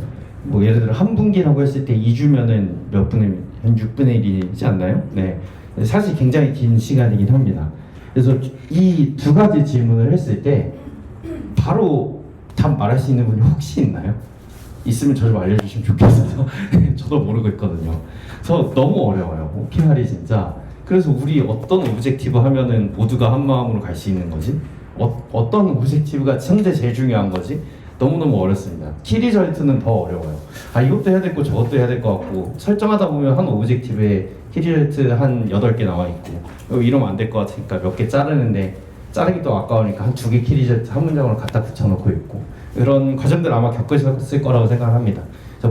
뭐 예를 들어 한 분기라고 했을 때 2주면은 몇 분의 한 6분의 1이지 않나요? 네. 사실 굉장히 긴 시간이긴 합니다. 그래서 이 두 가지 질문을 했을 때 바로 답 말할 수 있는 분이 혹시 있나요? 있으면 저 좀 알려주시면 좋겠어요. 저도 모르고 있거든요. 그래서 너무 어려워요. OKR이 진짜. 그래서 우리 어떤 오브젝티브 하면은 모두가 한 마음으로 갈 수 있는 거지? 어떤 오브젝티브가 현재 제일 중요한 거지? 너무너무 어렵습니다. 키리절트는 더 어려워요. 이것도 해야 될 거 저것도 해야 될 것 같고 설정하다 보면 한 오브젝티브에 키리절트 한 8개 나와 있고 이러면 안 될 것 같으니까 몇 개 자르는데 자르기도 아까우니까 한 2개 키리절트 한 문장으로 갖다 붙여놓고 있고 이런 과정들 아마 겪으셨을 거라고 생각합니다.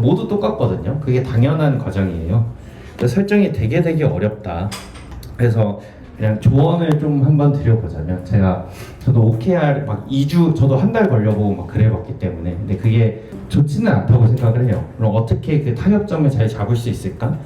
모두 똑같거든요. 그게 당연한 과정이에요. 설정이 되게 어렵다. 그래서 그냥 조언을 좀 한번 드려보자면 저도 OKR 막 2주 저도 한 달 걸려보고 막 그래봤기 때문에 근데 그게 좋지는 않다고 생각을 해요. 그럼 어떻게 그 타협점을 잘 잡을 수 있을까?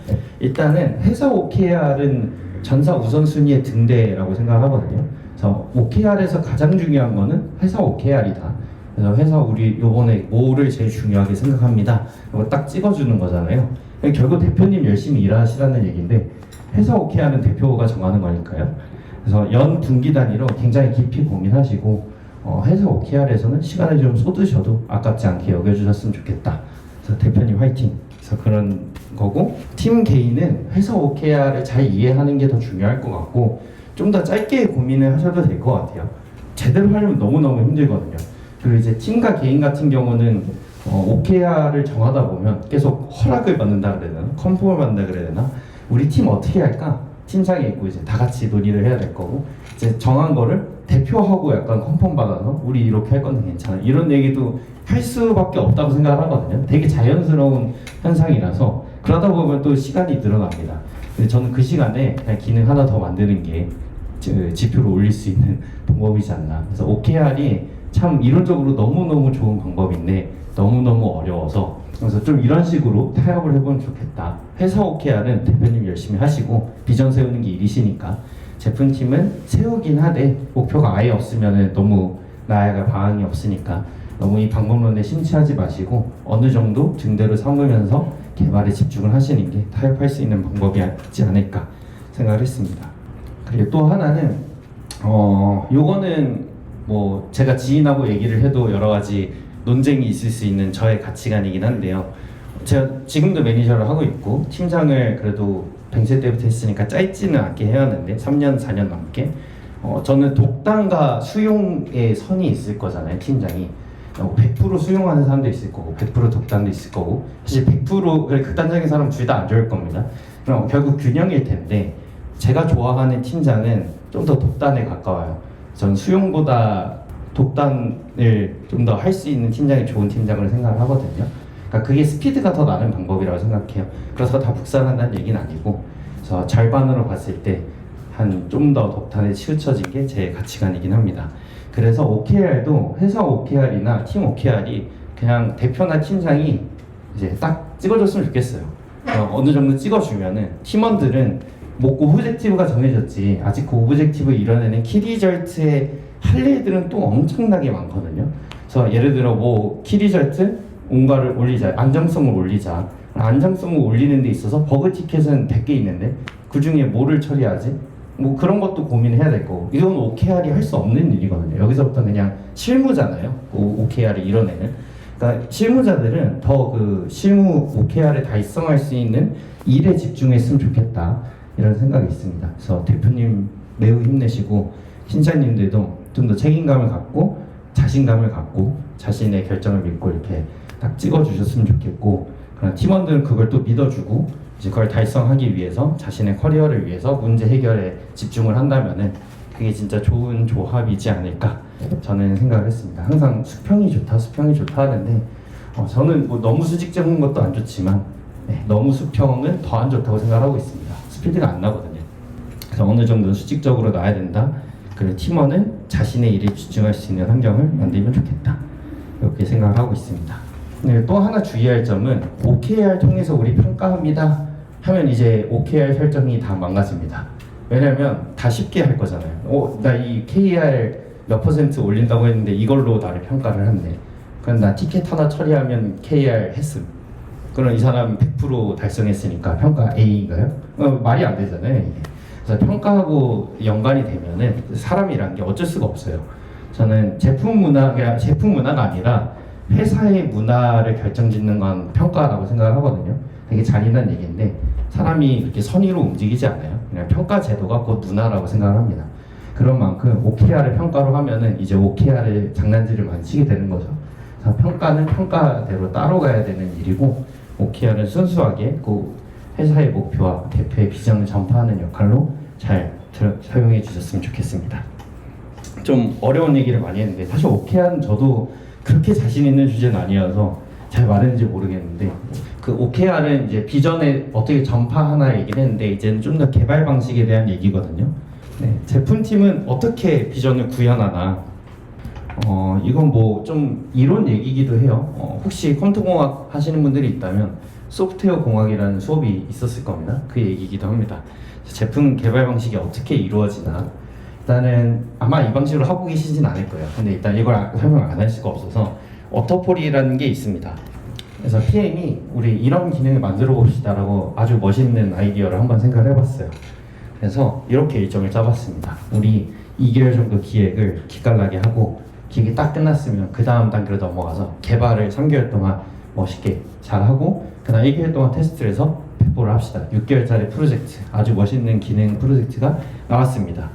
일단은 회사 OKR은 전사 우선순위의 등대라고 생각하거든요. 그래서 OKR에서 가장 중요한 거는 회사 OKR이다. 그래서 회사 우리 요번에 뭐를 제일 중요하게 생각합니다. 이거 딱 찍어주는 거잖아요. 결국 대표님 열심히 일하시라는 얘기인데 회사 OKR은 대표가 정하는 거니까요. 그래서 연 분기 단위로 굉장히 깊이 고민하시고 회사 OKR에서는 시간을 좀 쏟으셔도 아깝지 않게 여겨주셨으면 좋겠다. 그래서 대표님 화이팅. 그래서 그런 거고 팀 개인은 회사 OKR을 잘 이해하는 게 더 중요할 것 같고 좀 더 짧게 고민을 하셔도 될 것 같아요. 제대로 하려면 너무너무 힘들거든요. 그리고 이제 팀과 개인 같은 경우는 OKR을 정하다 보면 계속 허락을 받는다 그래야 되나? 컨펌을 받는다 그래야 되나? 우리 팀 어떻게 할까? 팀장이 있고 이제 다 같이 논의를 해야 될 거고 이제 정한 거를 대표하고 약간 컨펌 받아서 우리 이렇게 할 건데 괜찮아 이런 얘기도 할 수밖에 없다고 생각을 하거든요. 되게 자연스러운 현상이라서 그러다 보면 또 시간이 늘어납니다. 근데 저는 그 시간에 그냥 기능 하나 더 만드는 게 지표를 올릴 수 있는 방법이지 않나. 그래서 OKR이 참 이론적으로 너무너무 좋은 방법인데 너무너무 어려워서 그래서 좀 이런 식으로 타협을 해보면 좋겠다. 회사 OKR은 대표님 열심히 하시고 비전 세우는 게 일이시니까 제품팀은 세우긴 하되 목표가 아예 없으면 너무 나아갈 방향이 없으니까 너무 이 방법론에 심취하지 마시고 어느 정도 등대로 삼으면서 개발에 집중을 하시는 게 타협할 수 있는 방법이지 않을까 생각을 했습니다. 그리고 또 하나는 요거는 뭐 제가 지인하고 얘기를 해도 여러 가지 논쟁이 있을 수 있는 저의 가치관이긴 한데요. 제가 지금도 매니저를 하고 있고 팀장을 그래도 뱅세 때부터 했으니까 짧지는 않게 해왔는데 3년 4년 넘게 저는 독단과 수용의 선이 있을 거잖아요. 팀장이 100% 수용하는 사람도 있을 거고 100% 독단도 있을 거고 사실 100% 극단적인 사람 둘 다 안 좋을 겁니다. 그럼 결국 균형일 텐데 제가 좋아하는 팀장은 좀 더 독단에 가까워요. 전 수용보다 독단을 좀 더 할 수 있는 팀장이 좋은 팀장을 생각을 하거든요. 그러니까 그게 스피드가 더 나는 방법이라고 생각해요. 그래서 다 북산한다는 얘기는 아니고 그래서 절반으로 봤을 때 한 좀 더 독단에 치우쳐진 게 제 가치관이긴 합니다. 그래서 OKR도 회사 OKR이나 팀 OKR이 그냥 대표나 팀장이 이제 딱 찍어줬으면 좋겠어요. 어느 정도 찍어주면은 팀원들은 뭐 오브젝티브가 정해졌지 아직 그 오브젝티브 이뤄내는 키리절트의 할 일들은 또 엄청나게 많거든요. 그래서 예를 들어 뭐 키리절트 뭔가를 올리자, 안정성을 올리자. 안정성을 올리는 데 있어서 버그 티켓은 100개 있는데 그 중에 뭐를 처리하지? 뭐 그런 것도 고민해야 될 거고 이건 OKR이 할 수 없는 일이거든요. 여기서부터 그냥 실무잖아요. OKR을 이뤄내는. 그러니까 실무자들은 더 그 실무 OKR을 달성할 수 있는 일에 집중했으면 좋겠다 이런 생각이 있습니다. 그래서 대표님 매우 힘내시고 신장님들도 좀 더 책임감을 갖고 자신감을 갖고 자신의 결정을 믿고 이렇게 딱 찍어주셨으면 좋겠고 그런 팀원들은 그걸 또 믿어주고 이제 그걸 달성하기 위해서 자신의 커리어를 위해서 문제 해결에 집중을 한다면은 그게 진짜 좋은 조합이지 않을까 저는 생각을 했습니다. 항상 수평이 좋다 하는데 저는 뭐 너무 수직적인 것도 안 좋지만 너무 수평은 더 안 좋다고 생각하고 있습니다. 스피드가 안 나거든요. 그래서 어느 정도 수직적으로 놔야 된다. 그리고 팀원은 자신의 일에 집중할 수 있는 환경을 만들면 좋겠다. 이렇게 생각을 하고 있습니다. 네, 또 하나 주의할 점은 OKR 통해서 우리 평가합니다 하면 이제 OKR 설정이 다 망가집니다. 왜냐면 다 쉽게 할 거잖아요. 나 이 KR 몇 % 올린다고 했는데 이걸로 나를 평가를 한대. 그럼 나 티켓 하나 처리하면 KR 했음. 그럼 이 사람 100% 달성했으니까 평가 A인가요? 말이 안 되잖아요. 이게. 그래서 평가하고 연관이 되면은 사람이란 게 어쩔 수가 없어요. 저는 제품 문화가 아니라 회사의 문화를 결정짓는 건 평가라고 생각을 하거든요. 되게 잔인한 얘기인데 사람이 그렇게 선의로 움직이지 않아요. 그냥 평가 제도가 곧 문화라고 생각을 합니다. 그런 만큼 OKR을 평가로 하면은 이제 OKR을 장난질을 많이 치게 되는 거죠. 그래서 평가는 평가대로 따로 가야 되는 일이고 OKR은 순수하게 그 회사의 목표와 대표의 비전을 전파하는 역할로 잘 사용해 주셨으면 좋겠습니다. 좀 어려운 얘기를 많이 했는데 사실 OKR은 저도 그렇게 자신 있는 주제는 아니어서 잘 말했는지 모르겠는데 그 OKR은 이제 비전에 어떻게 전파하나 얘기를 했는데 이제는 좀 더 개발 방식에 대한 얘기거든요. 네, 제품팀은 어떻게 비전을 구현하나 이건 뭐 좀 이론 얘기기도 해요. 혹시 컴퓨터공학 하시는 분들이 있다면 소프트웨어 공학이라는 수업이 있었을 겁니다. 그 얘기기도 합니다. 제품 개발 방식이 어떻게 이루어지나 일단은 아마 이 방식으로 하고 계시진 않을 거예요. 근데 일단 이걸 설명 안 할 수가 없어서 워터폴이라는 게 있습니다. 그래서 PM이 우리 이런 기능을 만들어 봅시다라고 아주 멋있는 아이디어를 한번 생각을 해봤어요. 그래서 이렇게 일정을 짜봤습니다. 우리 2개월 정도 기획을 기깔나게 하고 기획이 딱 끝났으면 그 다음 단계로 넘어가서 개발을 3개월 동안 멋있게 잘하고 그 다음 1개월 동안 테스트를 해서 배포를 합시다. 6개월짜리 프로젝트, 아주 멋있는 기능 프로젝트가 나왔습니다.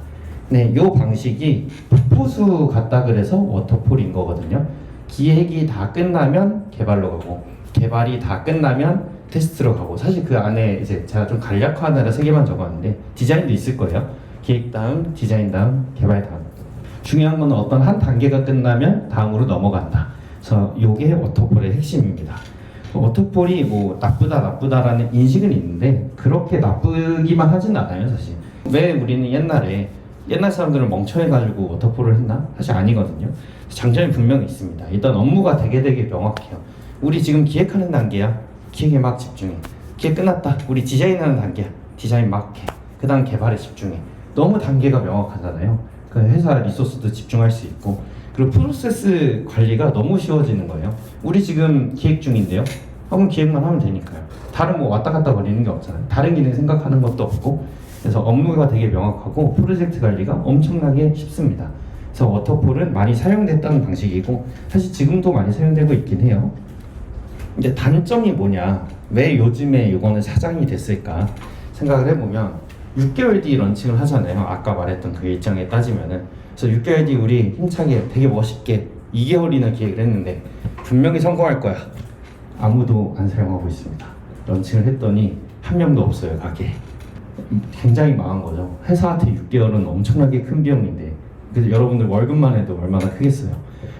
네, 이 방식이 폭포수 같다 그래서 워터폴인 거거든요. 기획이 다 끝나면 개발로 가고 개발이 다 끝나면 테스트로 가고 사실 그 안에 이제 제가 좀 간략화하느라 3개만 적었는데 디자인도 있을 거예요. 기획 다음, 디자인 다음, 개발 다음. 중요한 건 어떤 한 단계가 끝나면 다음으로 넘어간다. 그래서 이게 워터폴의 핵심입니다. 워터폴이 뭐 나쁘다라는 인식은 있는데 그렇게 나쁘기만 하진 않아요, 사실. 왜 우리는 옛날 사람들은 멍청해가지고 워터폴을 했나? 사실 아니거든요. 장점이 분명히 있습니다. 일단 업무가 되게 명확해요. 우리 지금 기획하는 단계야. 기획에 막 집중해. 기획 끝났다. 우리 디자인하는 단계야. 디자인 막 해. 그 다음 개발에 집중해. 너무 단계가 명확하잖아요. 그 회사 리소스도 집중할 수 있고, 그리고 프로세스 관리가 너무 쉬워지는 거예요. 우리 지금 기획 중인데요. 한번 기획만 하면 되니까요. 다른 뭐 왔다 갔다 거리는 게 없잖아요. 다른 기능 생각하는 것도 없고, 그래서 업무가 되게 명확하고 프로젝트 관리가 엄청나게 쉽습니다. 그래서 워터폴은 많이 사용됐다는 방식이고, 사실 지금도 많이 사용되고 있긴 해요. 근데 단점이 뭐냐, 왜 요즘에 이거는 사장이 됐을까 생각을 해보면 6개월 뒤 런칭을 하잖아요. 아까 말했던 그 일정에 따지면은. 그래서 6개월 뒤 우리 힘차게 되게 멋있게 2개월이나 기획을 했는데 분명히 성공할 거야. 아무도 안 사용하고 있습니다. 런칭을 했더니 한 명도 없어요, 가게에. 굉장히 망한 거죠. 회사한테 6개월은 엄청나게 큰 비용인데, 그래서 여러분들 월급만 해도 얼마나 크겠어요.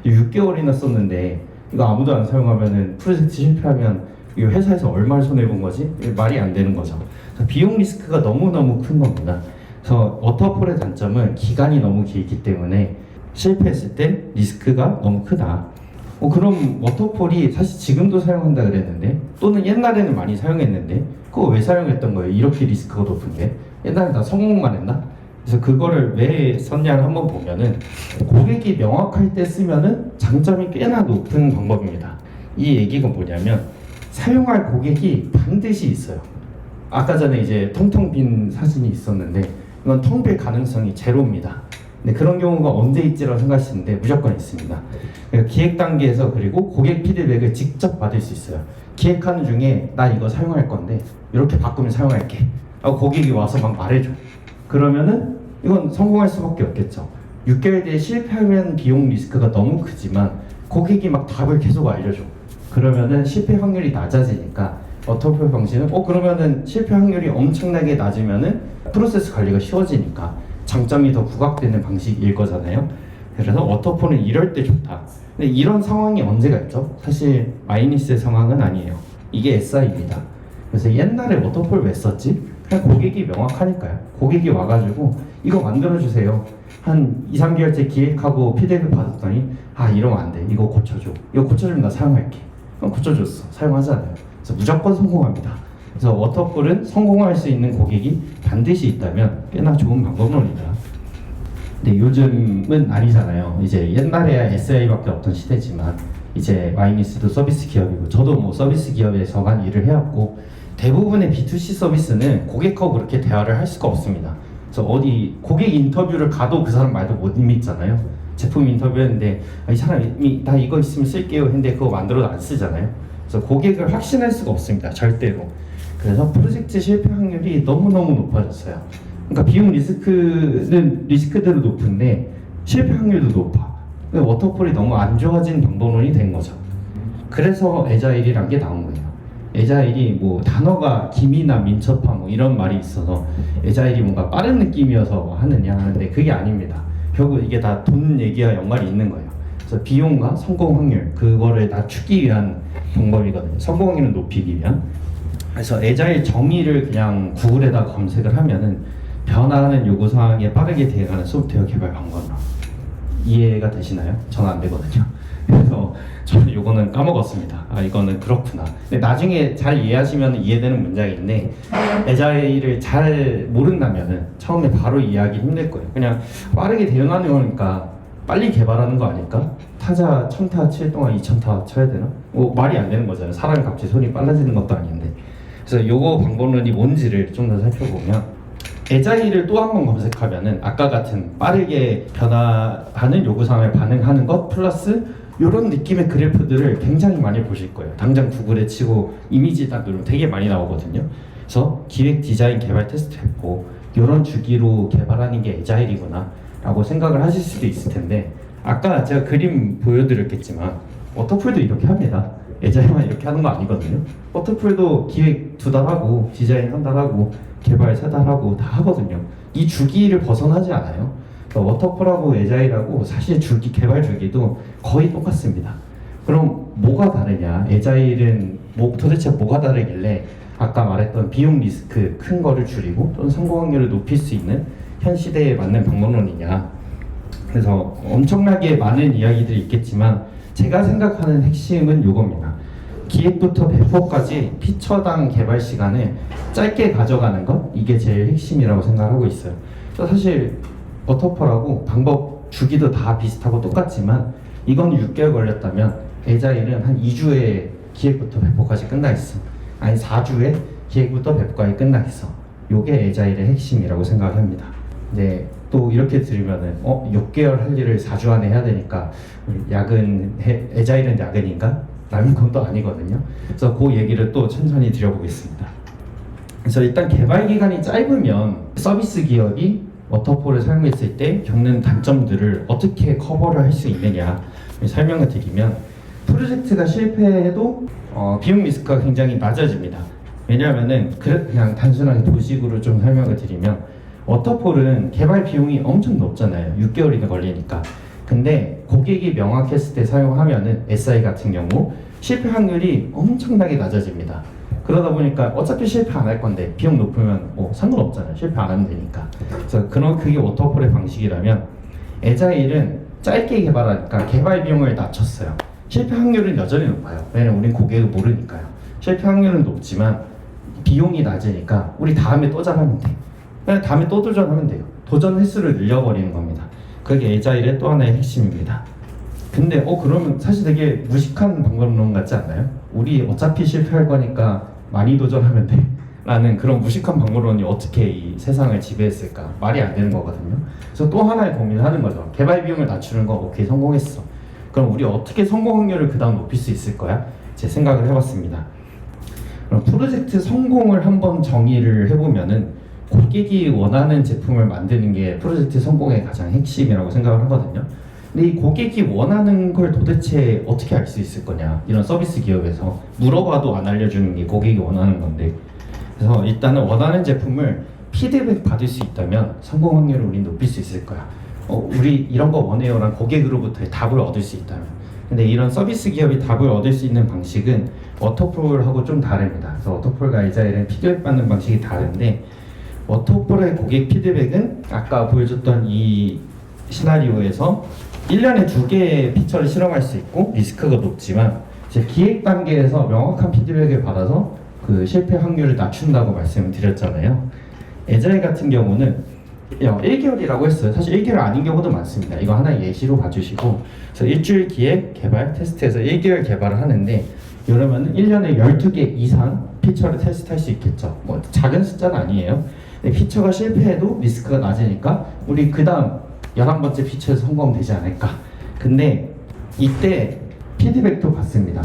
6개월이나 썼는데 이거 아무도 안 사용하면은 프로젝트 실패하면 이 회사에서 얼마를 손해본 거지? 말이 안 되는 거죠. 그래서 비용 리스크가 너무너무 큰 겁니다. 그래서 워터폴의 단점은 기간이 너무 길기 때문에 실패했을 때 리스크가 너무 크다. 그럼 워터폴이 사실 지금도 사용한다 그랬는데, 또는 옛날에는 많이 사용했는데 그거 왜 사용했던 거예요? 이렇게 리스크가 높은데. 옛날에 다 성공만 했나? 그래서 그거를 왜 썼냐를 한번 보면은, 고객이 명확할 때 쓰면은 장점이 꽤나 높은 방법입니다. 이 얘기가 뭐냐면, 사용할 고객이 반드시 있어요. 아까 전에 이제 텅텅 빈 사진이 있었는데 이건 텅 빌 가능성이 제로입니다. 근데 그런 경우가 언제 있지라고 생각하시는데 무조건 있습니다. 기획 단계에서, 그리고 고객 피드백을 직접 받을 수 있어요. 기획하는 중에 나 이거 사용할 건데 이렇게 바꾸면 사용할게 하고 고객이 와서 막 말해줘. 그러면은 이건 성공할 수밖에 없겠죠. 6개월 뒤에 실패하면 비용 리스크가 너무 크지만 고객이 막 답을 계속 알려줘. 그러면은 실패 확률이 낮아지니까 워터폴 방식은 그러면은 실패 확률이 엄청나게 낮으면은 프로세스 관리가 쉬워지니까 장점이 더 부각되는 방식일 거잖아요. 그래서 워터폴은 이럴 때 좋다. 근데 이런 상황이 언제가 있죠? 사실 마이니스의 상황은 아니에요. 이게 SI입니다. 그래서 옛날에 워터폴 왜 썼지? 그냥 고객이 명확하니까요. 고객이 와가지고 이거 만들어주세요. 한 2, 3개월째 기획하고 피드백 받았더니 이러면 안 돼. 이거 고쳐줘. 이거 고쳐주면 나 사용할게. 그럼 고쳐줬어. 사용하잖아요. 그래서 무조건 성공합니다. 그래서 워터폴은 성공할 수 있는 고객이 반드시 있다면 꽤나 좋은 방법론이다. 근데 요즘은 아니잖아요. 이제 옛날에야 SI밖에 없던 시대지만 이제 마이니스도 서비스 기업이고, 저도 뭐 서비스 기업에서만 일을 해왔고, 대부분의 B2C 서비스는 고객하고 그렇게 대화를 할 수가 없습니다. 그래서 어디 고객 인터뷰를 가도 그 사람 말도 못 믿잖아요. 제품 인터뷰했는데 이 사람이 나 이거 있으면 쓸게요 했는데 그거 만들어도 안 쓰잖아요. 그래서 고객을 확신할 수가 없습니다, 절대로. 그래서 프로젝트 실패 확률이 너무너무 높아졌어요. 그러니까 비용 리스크는 리스크대로 높은데 실패 확률도 높아. 워터폴이 너무 안 좋아진 방법론이 된 거죠. 그래서 에자일이란 게 나온 거예요. 에자일이 뭐 단어가 기미나 민첩함 뭐 이런 말이 있어서 에자일이 뭔가 빠른 느낌이어서 하느냐 하는데 그게 아닙니다. 결국 이게 다 돈 얘기와 연관이 있는 거예요. 그래서 비용과 성공 확률, 그거를 낮추기 위한 방법이거든요. 성공 확률을 높이기 위한. 그래서 에자일 정의를 그냥 구글에다 검색을 하면은 변화하는 요구사항에 빠르게 대응하는 소프트웨어 개발 방법으로 이해가 되시나요? 저는 안 되거든요. 그래서 저는 이거는 까먹었습니다. 이거는 그렇구나. 근데 나중에 잘 이해하시면 이해되는 문장인데, 에자일을 잘 모른다면은 처음에 바로 이해하기 힘들 거예요. 그냥 빠르게 대응하는 거니까 빨리 개발하는 거 아닐까? 타자 1000타 칠 동안 2000타 쳐야 되나? 말이 안 되는 거잖아요. 사람이 갑자기 손이 빨라지는 것도 아닌데. 그래서 요거 방법론이 뭔지를 좀 더 살펴보면, 에자일을 또 한 번 검색하면은 아까 같은 빠르게 변화하는 요구사항에 반응하는 것 플러스 이런 느낌의 그래프들을 굉장히 많이 보실 거예요. 당장 구글에 치고 이미지 딱 누르면 되게 많이 나오거든요. 그래서 기획, 디자인, 개발, 테스트 했고 이런 주기로 개발하는 게 에자일이구나 라고 생각을 하실 수도 있을 텐데, 아까 제가 그림 보여드렸겠지만 워터폴도 이렇게 합니다. 에자일만 이렇게 하는 거 아니거든요. 워터폴도 기획 2달 하고 디자인 1달 하고 개발 3달 하고 다 하거든요. 이 주기를 벗어나지 않아요. 그러니까 워터폴하고 에자일하고 사실 개발 주기도 거의 똑같습니다. 그럼 뭐가 다르냐? 에자일은 도대체 뭐가 다르길래 아까 말했던 비용 리스크 큰 거를 줄이고 또는 성공 확률을 높일 수 있는 현 시대에 맞는 방법론이냐? 그래서 엄청나게 많은 이야기들이 있겠지만 제가 생각하는 핵심은 이겁니다. 기획부터 배포까지 피처당 개발 시간을 짧게 가져가는 것, 이게 제일 핵심이라고 생각하고 있어요. 그래서 사실 워터폴하고 방법 주기도 다 비슷하고 똑같지만 이건 6개월 걸렸다면 에자일은 한 2주에 기획부터 배포까지 끝나 있어. 아니 4주에 기획부터 배포까지 끝나 있어. 요게 에자일의 핵심이라고 생각을 합니다. 이제 또 이렇게 들으면은 6개월 할 일을 4주 안에 해야 되니까 에자일은 야근인가? 라는 건 또 아니거든요. 그래서 그 얘기를 또 천천히 드려보겠습니다. 그래서 일단 개발 기간이 짧으면 서비스 기업이 워터폴을 사용했을 때 겪는 단점들을 어떻게 커버를 할 수 있느냐 설명을 드리면, 프로젝트가 실패해도 비용 리스크가 굉장히 낮아집니다. 왜냐하면은 그냥 단순하게 도식으로 좀 설명을 드리면, 워터폴은 개발 비용이 엄청 높잖아요. 6개월이나 걸리니까. 근데 고객이 명확했을 때 사용하면은 SI 같은 경우 실패 확률이 엄청나게 낮아집니다. 그러다 보니까 어차피 실패 안 할 건데 비용 높으면 상관없잖아요. 실패 안 하면 되니까. 그래서 그게 워터폴의 방식이라면, 에자일은 짧게 개발하니까 개발 비용을 낮췄어요. 실패 확률은 여전히 높아요. 왜냐면 우린 고객을 모르니까요. 실패 확률은 높지만 비용이 낮으니까 우리 다음에 또 잘하면 돼. 그냥 다음에 또 도전하면 돼요. 도전 횟수를 늘려버리는 겁니다. 그게 에자일의 또 하나의 핵심입니다. 근데 그러면 사실 되게 무식한 방법론 같지 않나요? 우리 어차피 실패할 거니까 많이 도전하면 돼 라는 그런 무식한 방법론이 어떻게 이 세상을 지배했을까? 말이 안 되는 거거든요. 그래서 또 하나의 고민을 하는 거죠. 개발 비용을 낮추는 거 오케이, 성공했어. 그럼 우리 어떻게 성공 확률을 그 다음 높일 수 있을 거야? 제 생각을 해봤습니다. 그럼 프로젝트 성공을 한번 정의를 해보면은, 고객이 원하는 제품을 만드는 게 프로젝트 성공의 가장 핵심이라고 생각을 하거든요. 근데 이 고객이 원하는 걸 도대체 어떻게 알 수 있을 거냐? 이런 서비스 기업에서 물어봐도 안 알려주는 게 고객이 원하는 건데, 그래서 일단은 원하는 제품을 피드백 받을 수 있다면 성공 확률을 우린 높일 수 있을 거야. 우리 이런 거 원해요 라는 고객으로부터의 답을 얻을 수 있다면. 근데 이런 서비스 기업이 답을 얻을 수 있는 방식은 워터폴하고 좀 다릅니다. 그래서 워터폴과 에자일은 피드백 받는 방식이 다른데, 워터폴의 고객 피드백은 아까 보여줬던 이 시나리오에서 1년에 2개의 피처를 실험할 수 있고 리스크가 높지만, 이제 기획 단계에서 명확한 피드백을 받아서 그 실패 확률을 낮춘다고 말씀을 드렸잖아요. 에자일 같은 경우는 1개월이라고 했어요. 사실 1개월 아닌 경우도 많습니다. 이거 하나 예시로 봐주시고, 그래서 일주일 기획, 개발, 테스트해서 1개월 개발을 하는데, 이러면 1년에 12개 이상 피처를 테스트할 수 있겠죠. 작은 숫자는 아니에요. 근데 피처가 실패해도 리스크가 낮으니까 우리 그 다음 11번째 피처에서 성공하면 되지 않을까. 근데 이때 피드백도 받습니다.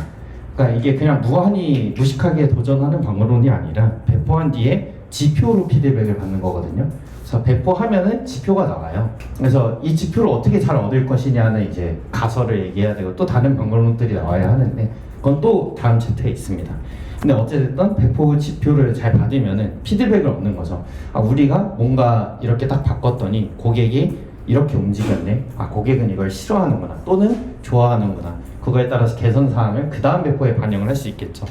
그러니까 이게 그냥 무한히 무식하게 도전하는 방법론이 아니라 배포한 뒤에 지표로 피드백을 받는 거거든요. 그래서 배포하면은 지표가 나와요. 그래서 이 지표를 어떻게 잘 얻을 것이냐는 이제 가설을 얘기해야 되고 또 다른 방법론들이 나와야 하는데, 그건 또 다음 챕터에 있습니다. 근데 어쨌든 배포 지표를 잘 받으면은 피드백을 얻는 거죠. 우리가 뭔가 이렇게 딱 바꿨더니 고객이 이렇게 움직였네. 고객은 이걸 싫어하는구나 또는 좋아하는구나. 그거에 따라서 개선 사항을 그 다음 배포에 반영을 할 수 있겠죠.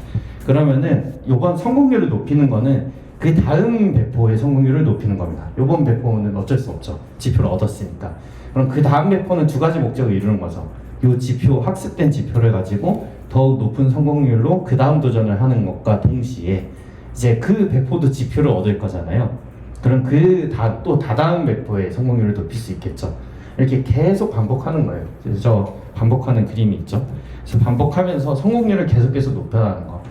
그러면은 이번 성공률을 높이는 거는 그 다음 배포의 성공률을 높이는 겁니다. 이번 배포는 어쩔 수 없죠. 지표를 얻었으니까. 그럼 그 다음 배포는 두 가지 목적을 이루는 거죠. 이 지표, 학습된 지표를 가지고 더욱 높은 성공률로 그 다음 도전을 하는 것과 동시에 이제 그 배포도 지표를 얻을 거잖아요. 그럼 또 다다음 배포의 성공률을 높일 수 있겠죠. 이렇게 계속 반복하는 거예요. 그래서 저 반복하는 그림이 있죠. 그래서 반복하면서 성공률을 계속해서 높여나가는 거.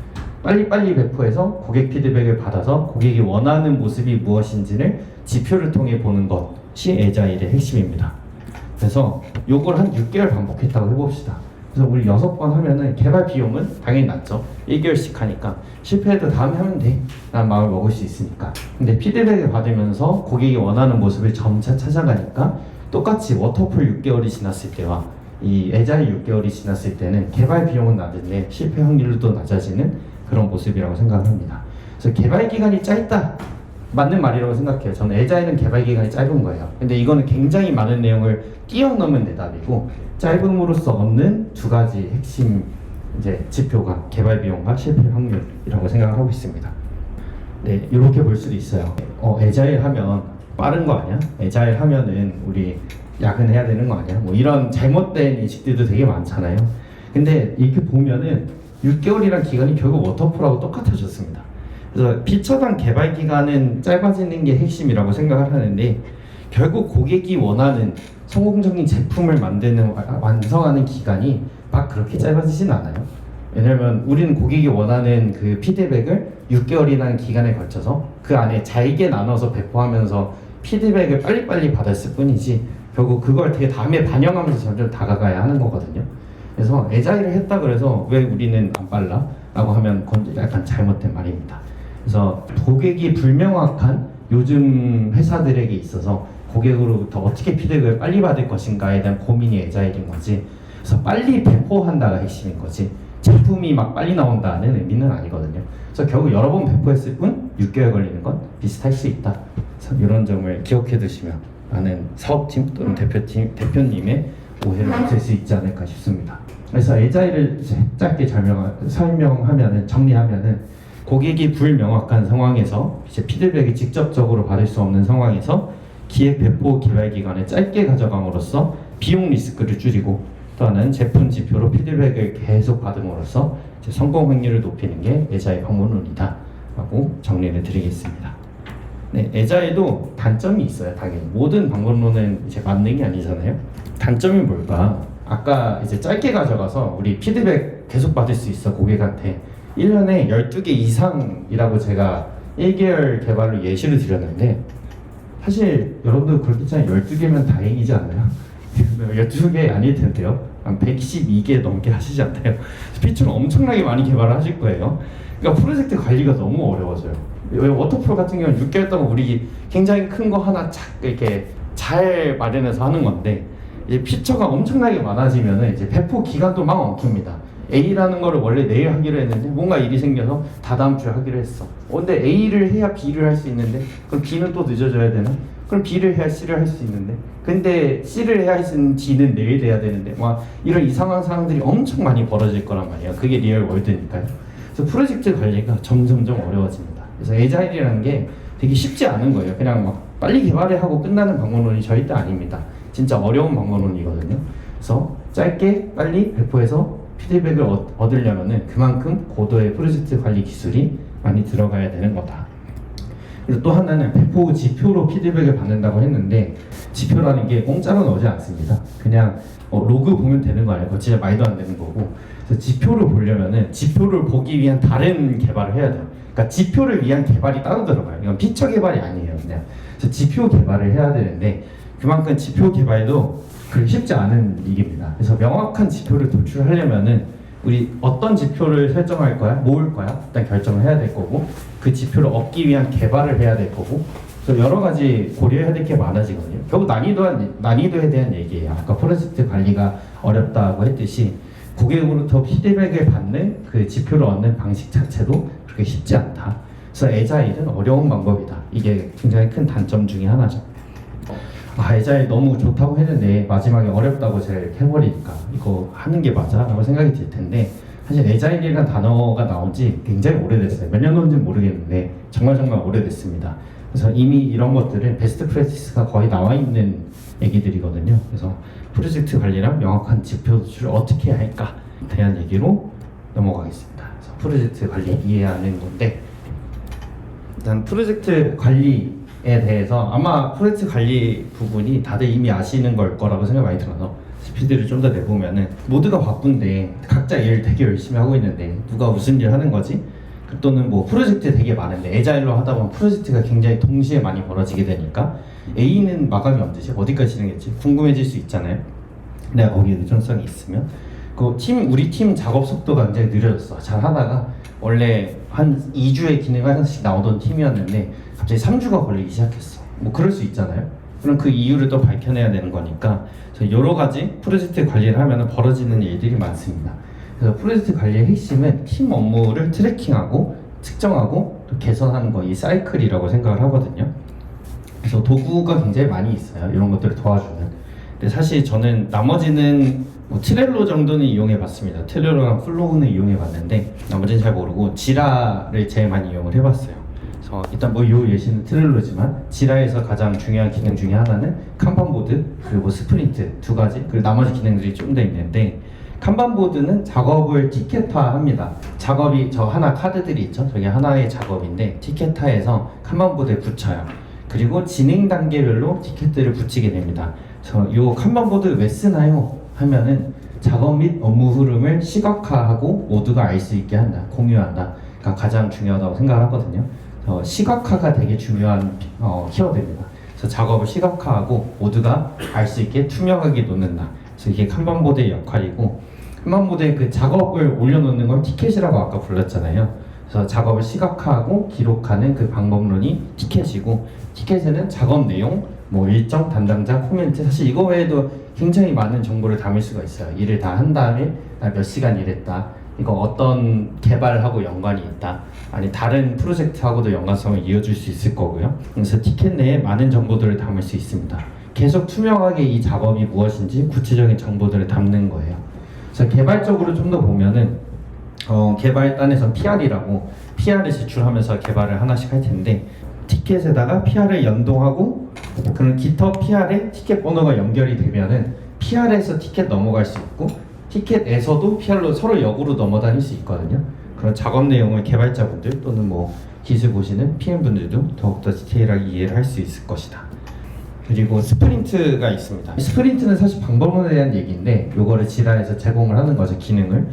빨리빨리 배포해서 고객 피드백을 받아서 고객이 원하는 모습이 무엇인지를 지표를 통해 보는 것이 에자일의 핵심입니다. 그래서 요걸 한 6개월 반복했다고 해봅시다. 그래서 우리 6번 하면은 개발 비용은 당연히 낮죠. 1개월씩 하니까 실패해도 다음에 하면 돼 라는 마음을 먹을 수 있으니까. 근데 피드백을 받으면서 고객이 원하는 모습을 점차 찾아가니까 똑같이 워터폴 6개월이 지났을 때와 이 에자일 6개월이 지났을 때는 개발 비용은 낮은데 실패 확률도 낮아지는 그런 모습이라고 생각합니다. 그래서 개발 기간이 짧다, 맞는 말이라고 생각해요. 저는 에자일은 개발 기간이 짧은 거예요. 근데 이거는 굉장히 많은 내용을 뛰어넘은 대답이고, 짧음으로써 얻는 두 가지 핵심 이제 지표가 개발 비용과 실패 확률이라고 생각을 하고 있습니다. 네, 이렇게 볼 수도 있어요. 에자일 하면 빠른 거 아니야? 에자일 하면은 우리 야근해야 되는 거 아니야? 이런 잘못된 인식들도 되게 많잖아요. 근데 이렇게 보면은 6개월이란 기간이 결국 워터풀하고 똑같아졌습니다. 그래서 피처당 개발 기간은 짧아지는 게 핵심이라고 생각을 하는데 결국 고객이 원하는 성공적인 제품을 완성하는 기간이 막 그렇게 짧아지진 않아요. 왜냐면 우리는 고객이 원하는 그 피드백을 6개월이라는 기간에 걸쳐서 그 안에 잘게 나눠서 배포하면서 피드백을 빨리빨리 받았을 뿐이지 결국 그걸 되게 다음에 반영하면서 점점 다가가야 하는 거거든요. 그래서 애자일을 했다 그래서 왜 우리는 안 빨라? 라고 하면 그건 약간 잘못된 말입니다. 그래서 고객이 불명확한 요즘 회사들에게 있어서 고객으로부터 어떻게 피드백을 빨리 받을 것인가에 대한 고민이 애자일인 거지. 그래서 빨리 배포한다가 핵심인 거지. 제품이 막 빨리 나온다는 의미는 아니거든요. 그래서 결국 여러 번 배포했을 뿐 6개월 걸리는 건 비슷할 수 있다. 그래서 이런 점을 기억해 두시면 많은 사업팀 또는 대표님의 오해를 없앨 수 있지 않을까 싶습니다. 그래서 애자일을 짧게 설명하면은 정리하면은 고객이 불명확한 상황에서 이제 피드백이 직접적으로 받을 수 없는 상황에서 기획 배포 개발 기간을 짧게 가져감으로써 비용 리스크를 줄이고 또 하나는 제품 지표로 피드백을 계속 받음으로써 이제 성공 확률을 높이는 게 애자일 방문론이다 라고 정리를 드리겠습니다. 네, 애자일도 단점이 있어요. 당연히 모든 방문론은 이제 맞는 게 아니잖아요. 단점이 뭘까? 아까 이제 짧게 가져가서 우리 피드백 계속 받을 수 있어. 고객한테 1년에 12개 이상이라고 제가 1개월 개발로 예시를 드렸는데 사실 여러분들 그렇겠지만 12개면 다행이지 않나요? 12개 아닐 텐데요. 한 112개 넘게 하시지 않나요? 피처는 엄청나게 많이 개발을 하실 거예요. 그러니까 프로젝트 관리가 너무 어려워져요. 워터풀 같은 경우는 6개월 동안 우리 굉장히 큰 거 하나 착 이렇게 잘 마련해서 하는 건데 이제 피처가 엄청나게 많아지면은 이제 배포 기간도 막 엉킵니다. A라는 거를 원래 내일 하기로 했는데 뭔가 일이 생겨서 다다음 주에 하기로 했어. 근데 A를 해야 B를 할 수 있는데 그럼 B는 또 늦어져야 되나? 그럼 B를 해야 C를 할 수 있는데 근데 C를 해야 할 수 있는 D는 내일 돼야 되는데 막 이런 이상한 상황들이 엄청 많이 벌어질 거란 말이에요. 그게 리얼 월드니까요. 그래서 프로젝트 관리가 점점점 어려워집니다. 그래서 애자일이라는 게 되게 쉽지 않은 거예요. 그냥 막 빨리 개발을 하고 끝나는 방법론이 절대 아닙니다. 진짜 어려운 방법론이거든요. 그래서 짧게 빨리 배포해서 피드백을 얻으려면은 그만큼 고도의 프로젝트 관리 기술이 많이 들어가야 되는 거다. 그리고 또 하나는 배포 지표로 피드백을 받는다고 했는데 지표라는 게 공짜로 나오지 않습니다. 그냥 로그 보면 되는 거 아니에요? 그거 진짜 말도 안 되는 거고. 그래서 지표를 보려면은 지표를 보기 위한 다른 개발을 해야 돼요. 그러니까 지표를 위한 개발이 따로 들어가요. 이건 피처 개발이 아니에요, 그냥. 그래서 지표 개발을 해야 되는데 그만큼 지표 개발도 그렇게 쉽지 않은 일입니다. 그래서 명확한 지표를 도출하려면은 우리 어떤 지표를 설정할 거야, 모을 거야 일단 결정을 해야 될 거고 그 지표를 얻기 위한 개발을 해야 될 거고 그래서 여러 가지 고려해야 될 게 많아지거든요. 결국 난이도에 대한 얘기예요. 아까 프로젝트 관리가 어렵다고 했듯이 고객으로부터 피드백을 받는 그 지표를 얻는 방식 자체도 그렇게 쉽지 않다. 그래서 애자일은 어려운 방법이다. 이게 굉장히 큰 단점 중에 하나죠. 애자일 너무 좋다고 했는데 마지막에 어렵다고 제가 이렇게 해버리니까 이거 하는 게 맞아? 라고 생각이 들 텐데 사실 애자일이라는 단어가 나온 지 굉장히 오래됐어요. 몇 년 전인지는 모르겠는데 정말 오래됐습니다. 그래서 이미 이런 것들은 베스트 프랙티스가 거의 나와 있는 얘기들이거든요. 그래서 프로젝트 관리랑 명확한 지표 도출을 어떻게 해야 할까 대한 얘기로 넘어가겠습니다. 그래서 프로젝트 관리 이해하는 건데 일단 프로젝트 관리에 대해서 아마 프로젝트 관리 부분이 다들 이미 아시는 걸 거라고 생각 많이 들어서 스피드를 좀 더 내보면은 모두가 바쁜데 각자 일 되게 열심히 하고 있는데 누가 무슨 일 하는 거지? 또는 뭐 프로젝트 되게 많은데 애자일로 하다 보면 프로젝트가 굉장히 동시에 많이 벌어지게 되니까 A는 마감이 언제지? 어디까지 진행했지? 궁금해질 수 있잖아요. 내가 거기에 의존성이 있으면 우리 팀 작업 속도가 굉장히 느려졌어. 잘 하다가 원래 한 2주에 기능 하나씩 나오던 팀이었는데 갑자기 3주가 걸리기 시작했어. 뭐 그럴 수 있잖아요. 그럼 그 이유를 또 밝혀내야 되는 거니까 여러 가지 프로젝트 관리를 하면 벌어지는 일들이 많습니다. 그래서 프로젝트 관리의 핵심은 팀 업무를 트래킹하고 측정하고 또 개선하는 거, 이 사이클이라고 생각을 하거든요. 그래서 도구가 굉장히 많이 있어요. 이런 것들을 도와주는. 근데 사실 저는 나머지는 뭐 트렐로 정도는 이용해봤습니다. 트렐로랑 플로우는 이용해봤는데 나머지는 잘 모르고 지라를 제일 많이 이용을 해봤어요. 그래서 일단 뭐 요 예시는 트렐로지만 지라에서 가장 중요한 기능 중에 하나는 칸반보드 그리고 스프린트 두 가지 그리고 나머지 기능들이 좀 더 있는데 칸반보드는 작업을 티켓화합니다. 작업이 저 하나 카드들이 있죠. 저게 하나의 작업인데 티켓화해서 칸반보드에 붙여요. 그리고 진행 단계별로 티켓들을 붙이게 됩니다. 그래서 이 칸반보드 왜 쓰나요? 하면은 작업 및 업무 흐름을 시각화하고 모두가 알 수 있게 한다, 공유한다가 가장 중요하다고 생각하거든요. 시각화가 되게 중요한 키워드입니다. 그래서 작업을 시각화하고 모두가 알 수 있게 투명하게 놓는다. 그래서 이게 칸반보드의 역할이고, 칸반보드에 그 작업을 올려놓는 걸 티켓이라고 아까 불렀잖아요. 그래서 작업을 시각화하고 기록하는 그 방법론이 티켓이고, 티켓에는 작업 내용, 뭐 일정, 담당자, 코멘트, 사실 이거 외에도 굉장히 많은 정보를 담을 수가 있어요. 일을 다 한 다음에 나 몇 시간 일했다, 이거 어떤 개발하고 연관이 있다, 아니 다른 프로젝트하고도 연관성을 이어줄 수 있을 거고요. 그래서 티켓 내에 많은 정보들을 담을 수 있습니다. 계속 투명하게 이 작업이 무엇인지 구체적인 정보들을 담는 거예요. 그래서 개발적으로 좀 더 보면은 개발단에서 PR이라고 PR을 제출하면서 개발을 하나씩 할 텐데, 티켓에다가 PR을 연동하고 그런 GitHub PR에 티켓 번호가 연결이 되면은 PR에서 티켓 넘어갈 수 있고, 티켓에서도 PR로 서로 역으로 넘어다닐 수 있거든요. 그런 작업 내용을 개발자분들 또는 뭐 기술 보시는 PM분들도 더욱더 디테일하게 이해를 할 수 있을 것이다. 그리고 스프린트가 있습니다. 스프린트는 사실 방법론에 대한 얘기인데, 요거를 지라에서 제공을 하는 거죠, 기능을.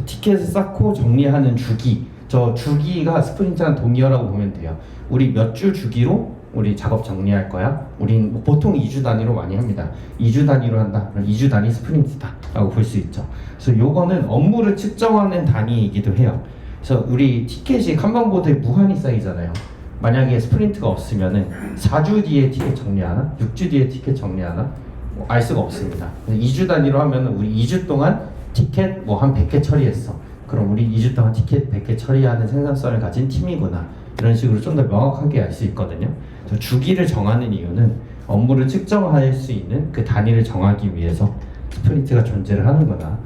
티켓을 쌓고 정리하는 주기, 저 주기가 스프린트랑 동의어라고 보면 돼요. 우리 몇 주 주기로 우리 작업 정리할 거야? 우린 뭐 보통 2주 단위로 많이 합니다. 2주 단위로 한다, 그럼 2주 단위 스프린트다 라고 볼 수 있죠. 그래서 요거는 업무를 측정하는 단위이기도 해요. 그래서 우리 티켓이 칸반보드에 무한히 쌓이잖아요. 만약에 스프린트가 없으면은 4주 뒤에 티켓 정리하나? 6주 뒤에 티켓 정리하나? 뭐 알 수가 없습니다. 2주 단위로 하면은 우리 2주 동안 티켓 뭐 한 100개 처리했어. 그럼 우리 2주 동안 티켓 100개 처리하는 생산성을 가진 팀이구나. 이런 식으로 좀 더 명확하게 알 수 있거든요. 그래서 주기를 정하는 이유는 업무를 측정할 수 있는 그 단위를 정하기 위해서 스프린트가 존재를 하는구나.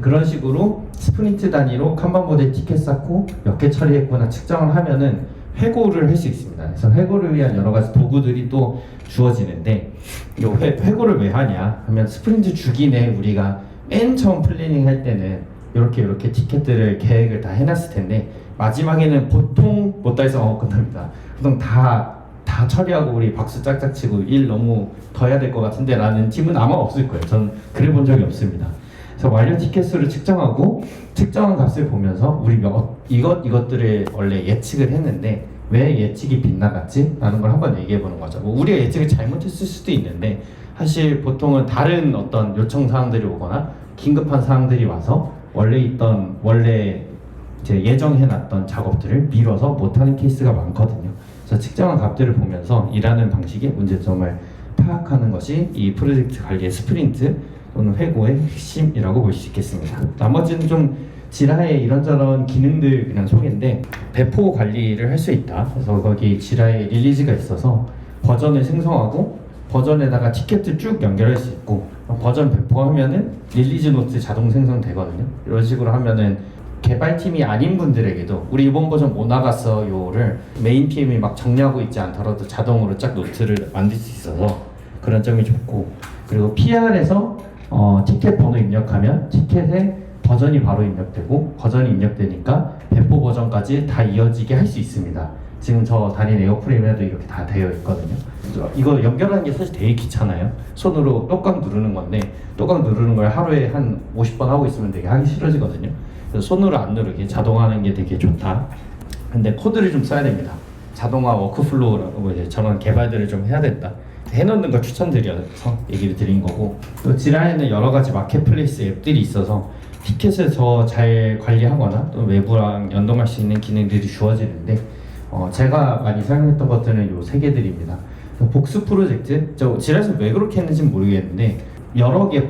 그런 식으로 스프린트 단위로 칸반보드에 티켓 쌓고 몇 개 처리했구나 측정을 하면은 회고를 할 수 있습니다. 그래서 회고를 위한 여러 가지 도구들이 또 주어지는데, 이 회고를 왜 하냐 하면 스프린트 주기 내에 우리가 맨 처음 플래닝 할 때는 이렇게 티켓들을 계획을 다 해놨을 텐데, 마지막에는 보통 못다 해서 끝납니다. 보통 다 처리하고 우리 박수 짝짝 치고 일 너무 더 해야 될 것 같은데 라는 팀은 아마 없을 거예요. 전 그래 본 적이 없습니다. 그래서 완료 티켓 수를 측정하고, 측정한 값을 보면서 우리 이것들을 원래 예측을 했는데 왜 예측이 빗나갔지? 라는 걸 한번 얘기해 보는 거죠. 뭐 우리가 예측을 잘못했을 수도 있는데, 사실 보통은 다른 어떤 요청 사항들이 오거나 긴급한 사항들이 와서 원래 이제 예정해놨던 작업들을 미뤄서 못하는 케이스가 많거든요. 그래서 측정한 값들을 보면서 일하는 방식의 문제점을 파악하는 것이 이 프로젝트 관리의 스프린트 또는 회고의 핵심이라고 볼 수 있겠습니다. 나머지는 좀 지라의 이런저런 기능들 그냥 소개인데, 배포 관리를 할 수 있다. 그래서 거기 지라의 릴리즈가 있어서 버전을 생성하고 버전에다가 티켓을 쭉 연결할 수 있고, 버전 배포하면은 릴리즈 노트 자동 생성되거든요. 이런 식으로 하면은 개발팀이 아닌 분들에게도 우리 이번 버전 못 나갔어요를 메인 PM이 막 정리하고 있지 않더라도 자동으로 쫙 노트를 만들 수 있어서 그런 점이 좋고, 그리고 PR에서 티켓 번호 입력하면 티켓에 버전이 바로 입력되고, 버전이 입력되니까 배포 버전까지 다 이어지게 할 수 있습니다. 지금 저 다닌 에어프레임에도 이렇게 다 되어 있거든요. 이거 연결하는 게 사실 되게 귀찮아요. 손으로 똑각 누르는 건데, 똑각 누르는 걸 하루에 한 50번 하고 있으면 되게 하기 싫어지거든요. 그래서 손으로 안 누르게 자동화하는 게 되게 좋다. 근데 코드를 좀 써야 됩니다. 자동화 워크플로우라고 이제 저런 개발들을 좀 해야 된다. 해놓는 걸 추천드려서 얘기를 드린 거고, 또 지라에는 여러 가지 마켓플레이스 앱들이 있어서 티켓을 더 잘 관리하거나 또 외부랑 연동할 수 있는 기능들이 주어지는데, 제가 많이 사용했던 것들은 요 세 개들입니다. 복수 프로젝트, 저 지라에서 왜 그렇게 했는지는 모르겠는데 여러 개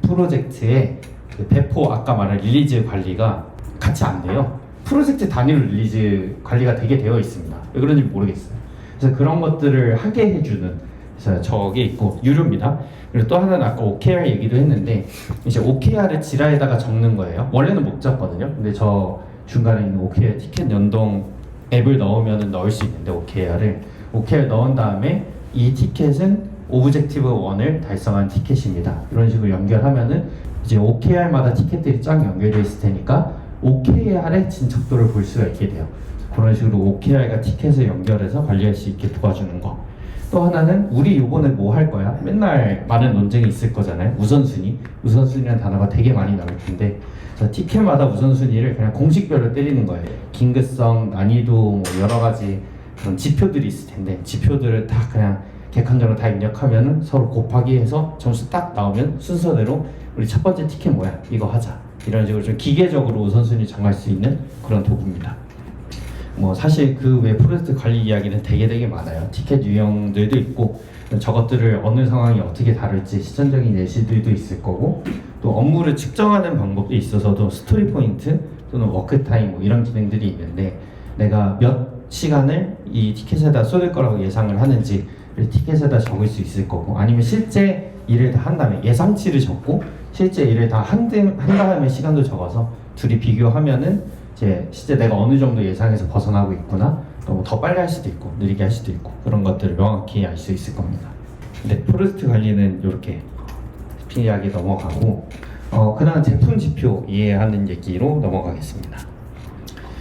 프로젝트의 그 배포, 아까 말한 릴리즈 관리가 같이 안 돼요. 프로젝트 단위로 릴리즈 관리가 되게 되어 있습니다. 왜 그런지 모르겠어요. 그래서 그런 것들을 하게 해주는, 그래서 저게 있고 유료입니다. 그리고 또 하나는 아까 OKR 얘기도 했는데, 이제 OKR을 지라에다가 적는 거예요. 원래는 못 적거든요. 근데 저 중간에 있는 OKR 티켓 연동 앱을 넣으면 넣을 수 있는데, OKR 넣은 다음에 이 티켓은 오브젝티브 1을 달성한 티켓입니다. 이런 식으로 연결하면은 이제 OKR마다 티켓들이 쫙 연결되어 있을 테니까 OKR의 진척도를 볼 수가 있게 돼요. 그런 식으로 OKR과 티켓을 연결해서 관리할 수 있게 도와주는 거. 또 하나는 우리 요번에 뭐 할 거야? 맨날 많은 논쟁이 있을 거잖아요. 우선순위라는 단어가 되게 많이 나올 텐데 그래서 티켓마다 우선순위를 그냥 공식별로 때리는 거예요. 긴급성, 난이도, 뭐 여러 가지 그런 지표들이 있을 텐데 지표들을 다 그냥 객관적으로 다 입력하면은 서로 곱하기 해서 점수 딱 나오면 순서대로 우리 첫 번째 티켓 뭐야? 이거 하자. 이런 식으로 좀 기계적으로 우선순위 정할 수 있는 그런 도구입니다. 뭐 사실 그 외 프로젝트 관리 이야기는 되게 많아요. 티켓 유형들도 있고 저것들을 어느 상황이 어떻게 다룰지 시점적인 예시들도 있을 거고 또 업무를 측정하는 방법에 있어서도 스토리 포인트 또는 워크 타임 뭐 이런 기능들이 있는데 내가 몇 시간을 이 티켓에다 쏟을 거라고 예상을 하는지 티켓에다 적을 수 있을 거고 아니면 실제 일을 다 한 다음에 예상치를 적고 실제 일을 다 한 다음에 시간도 적어서 둘이 비교하면은 이제 실제 내가 어느 정도 예상에서 벗어나고 있구나 또 더 빨리 할 수도 있고 느리게 할 수도 있고 그런 것들을 명확히 알 수 있을 겁니다. 근데 프로젝트 관리는 이렇게 스피디하게 넘어가고 그 다음 제품 지표 이해하는 얘기로 넘어가겠습니다.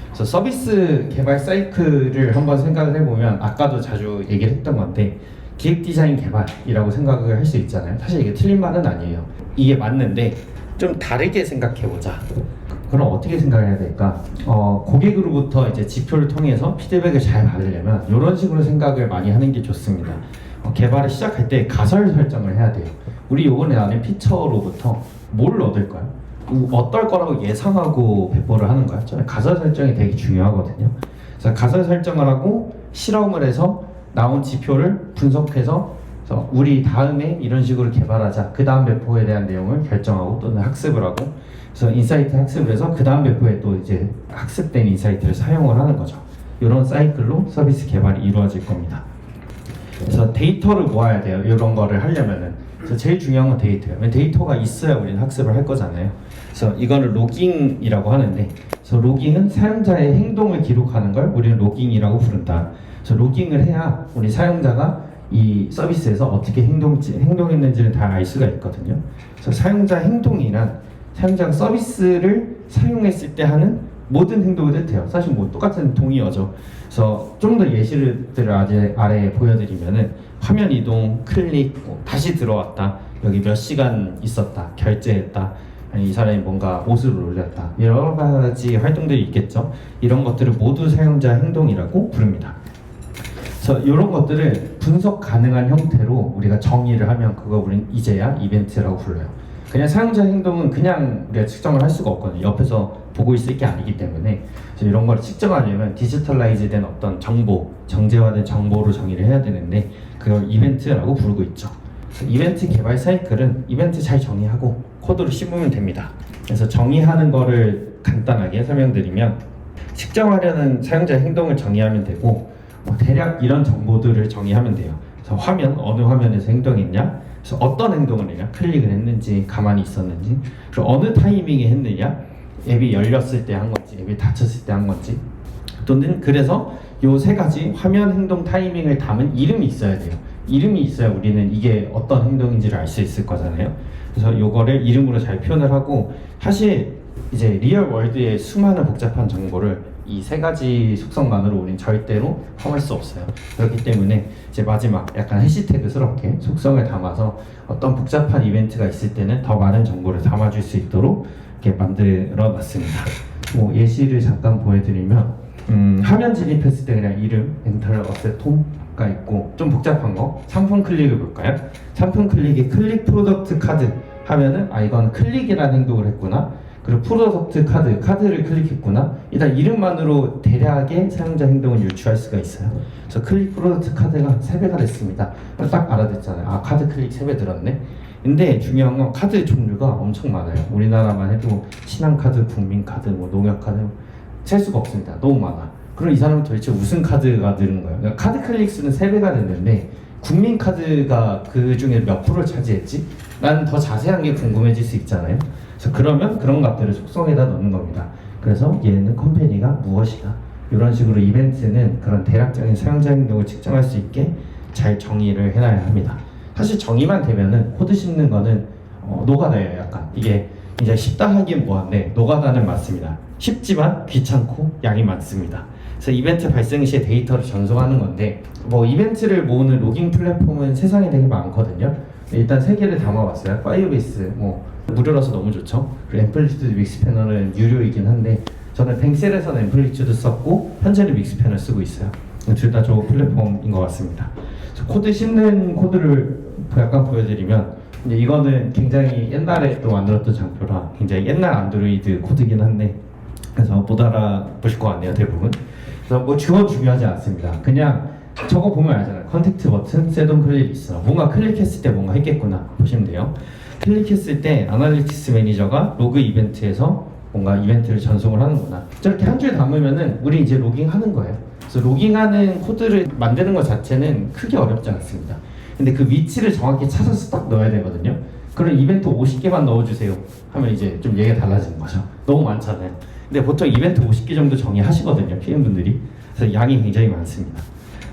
그래서 서비스 개발 사이클을 한번 생각을 해보면 아까도 자주 얘기를 했던 건데 기획 디자인 개발이라고 생각을 할 수 있잖아요. 사실 이게 틀린 말은 아니에요. 이게 맞는데 좀 다르게 생각해보자. 그럼 어떻게 생각해야 될까? 고객으로부터 이제 지표를 통해서 피드백을 잘 받으려면 이런 식으로 생각을 많이 하는 게 좋습니다. 개발을 시작할 때 가설 설정을 해야 돼요. 우리 요번에 나는 피처로부터 뭘 얻을까요? 어떨 거라고 예상하고 배포를 하는 거야. 저는 가설 설정이 되게 중요하거든요. 그래서 가설 설정을 하고 실험을 해서 나온 지표를 분석해서 그래서 우리 다음에 이런 식으로 개발하자. 그 다음 배포에 대한 내용을 결정하고 또는 학습을 하고 그래서 인사이트 학습을 해서 그 다음 배포에 또 이제 학습된 인사이트를 사용을 하는 거죠. 이런 사이클로 서비스 개발이 이루어질 겁니다. 그래서 데이터를 모아야 돼요. 이런 거를 하려면은. 그래서 제일 중요한 건 데이터예요. 데이터가 있어야 우리는 학습을 할 거잖아요. 그래서 이거는 로깅이라고 하는데, 그래서 로깅은 사용자의 행동을 기록하는 걸 우리는 로깅이라고 부른다. 그래서 로깅을 해야 우리 사용자가 이 서비스에서 어떻게 행동했는지를 다 알 수가 있거든요. 그래서 사용자 행동이란 사용자가 서비스를 사용했을 때 하는 모든 행동을 뜻해요. 사실 뭐 똑같은 동의어죠. 그래서 좀 더 예시들을 아래에 보여드리면은 화면 이동, 클릭, 다시 들어왔다, 여기 몇 시간 있었다, 결제했다, 아니 이 사람이 뭔가 옷을 올렸다, 여러 가지 활동들이 있겠죠. 이런 것들을 모두 사용자 행동이라고 부릅니다. 그래서 이런 것들을 분석 가능한 형태로 우리가 정의를 하면 그거 우리는 이제야 이벤트라고 불러요. 그냥 사용자 행동은 그냥 우리가 측정을 할 수가 없거든요. 옆에서 보고 있을 게 아니기 때문에. 그래서 이런 걸 측정하려면 디지털라이즈된 어떤 정보, 정제화된 정보로 정의를 해야 되는데 그걸 이벤트라고 부르고 있죠. 그래서 이벤트 개발 사이클은 이벤트 잘 정의하고 코드로 씹으면 됩니다. 그래서 정의하는 거를 간단하게 설명드리면 측정하려는 사용자 행동을 정의하면 되고 대략 이런 정보들을 정의하면 돼요. 그래서 화면, 어느 화면에서 행동했냐, 그래서 어떤 행동을 했냐, 클릭을 했는지, 가만히 있었는지, 그리고 어느 타이밍에 했느냐, 앱이 열렸을 때 한 건지, 앱이 닫혔을 때 한 건지, 또는 그래서 요 세 가지 화면 행동 타이밍을 담은 이름이 있어야 돼요. 이름이 있어야 우리는 이게 어떤 행동인지를 알 수 있을 거잖아요. 그래서 요거를 이름으로 잘 표현을 하고, 사실 이제 리얼 월드의 수많은 복잡한 정보를 이 세 가지 속성만으로 우리는 절대로 포함할 수 없어요. 그렇기 때문에 이제 마지막 약간 해시태그스럽게 속성을 담아서 어떤 복잡한 이벤트가 있을 때는 더 많은 정보를 담아줄 수 있도록 이렇게 만들어 놨습니다. 뭐 예시를 잠깐 보여드리면 화면 진입했을 때 그냥 이름, 엔터, 어셋, 홈가 있고 좀 복잡한 거 상품 클릭을 볼까요? 상품 클릭에 클릭 프로덕트 카드 하면은 이건 클릭이라는 행동을 했구나. 그리고 프로덕트 카드를 클릭했구나. 일단 이름만으로 대략의 사용자 행동을 유추할 수가 있어요. 그래서 클릭 프로덕트 카드가 3배가 됐습니다. 딱 알아듣잖아요. 카드 클릭 3배 들었네. 근데 중요한 건 카드 종류가 엄청 많아요. 우리나라만 해도 신한카드, 국민카드, 뭐 농협카드 셀 수가 없습니다. 너무 많아. 그럼 이 사람은 도대체 무슨 카드가 늘은 거예요? 그러니까 카드 클릭 수는 3배가 됐는데 국민카드가 그 중에 몇 프로를 차지했지? 난 더 자세한 게 궁금해질 수 있잖아요. 그래서 그러면 그런 것들을 속성에다 넣는 겁니다. 그래서 얘는 컴퍼니가 무엇이다. 이런 식으로 이벤트는 그런 대략적인 사용자 행동을 측정할 수 있게 잘 정의를 해놔야 합니다. 사실 정의만 되면은 코드 씹는 거는 노가다예요. 약간 이게 이제 쉽다 하긴 뭐한데 노가다는 맞습니다. 쉽지만 귀찮고 양이 많습니다. 그래서 이벤트 발생 시에 데이터를 전송하는 건데 뭐 이벤트를 모으는 로깅 플랫폼은 세상에 되게 많거든요. 일단 3개를 담아봤어요. 파이어베이스 뭐 무료라서 너무 좋죠. 그리고 앰플리튜드 믹스패널은 유료이긴 한데 저는 뱅셀에서는 앰플리튜드 썼고 현재는 믹스패널 쓰고 있어요. 둘 다 좋은 플랫폼인 것 같습니다. 코드 씹는 코드를 약간 보여드리면 이제 이거는 굉장히 옛날에 또 만들었던 장표라 굉장히 옛날 안드로이드 코드긴 한데 그래서 못 알아보실 것 같네요 대부분. 그래서 뭐 주어 중요하지 않습니다. 그냥 저거 보면 알잖아요. 컨택트 버튼, 셋온 클릭 있어. 뭔가 클릭했을 때 뭔가 했겠구나 보시면 돼요. 클릭했을 때 아날리틱스 매니저가 로그 이벤트에서 뭔가 이벤트를 전송을 하는구나. 저렇게 한 줄 담으면은 우리 이제 로깅하는 거예요. 그래서 로깅하는 코드를 만드는 것 자체는 크게 어렵지 않습니다. 근데 그 위치를 정확히 찾아서 딱 넣어야 되거든요. 그럼 이벤트 50개만 넣어주세요 하면 이제 좀 얘기가 달라지는 거죠. 너무 많잖아요. 근데 보통 이벤트 50개 정도 정의하시거든요, PM분들이. 그래서 양이 굉장히 많습니다.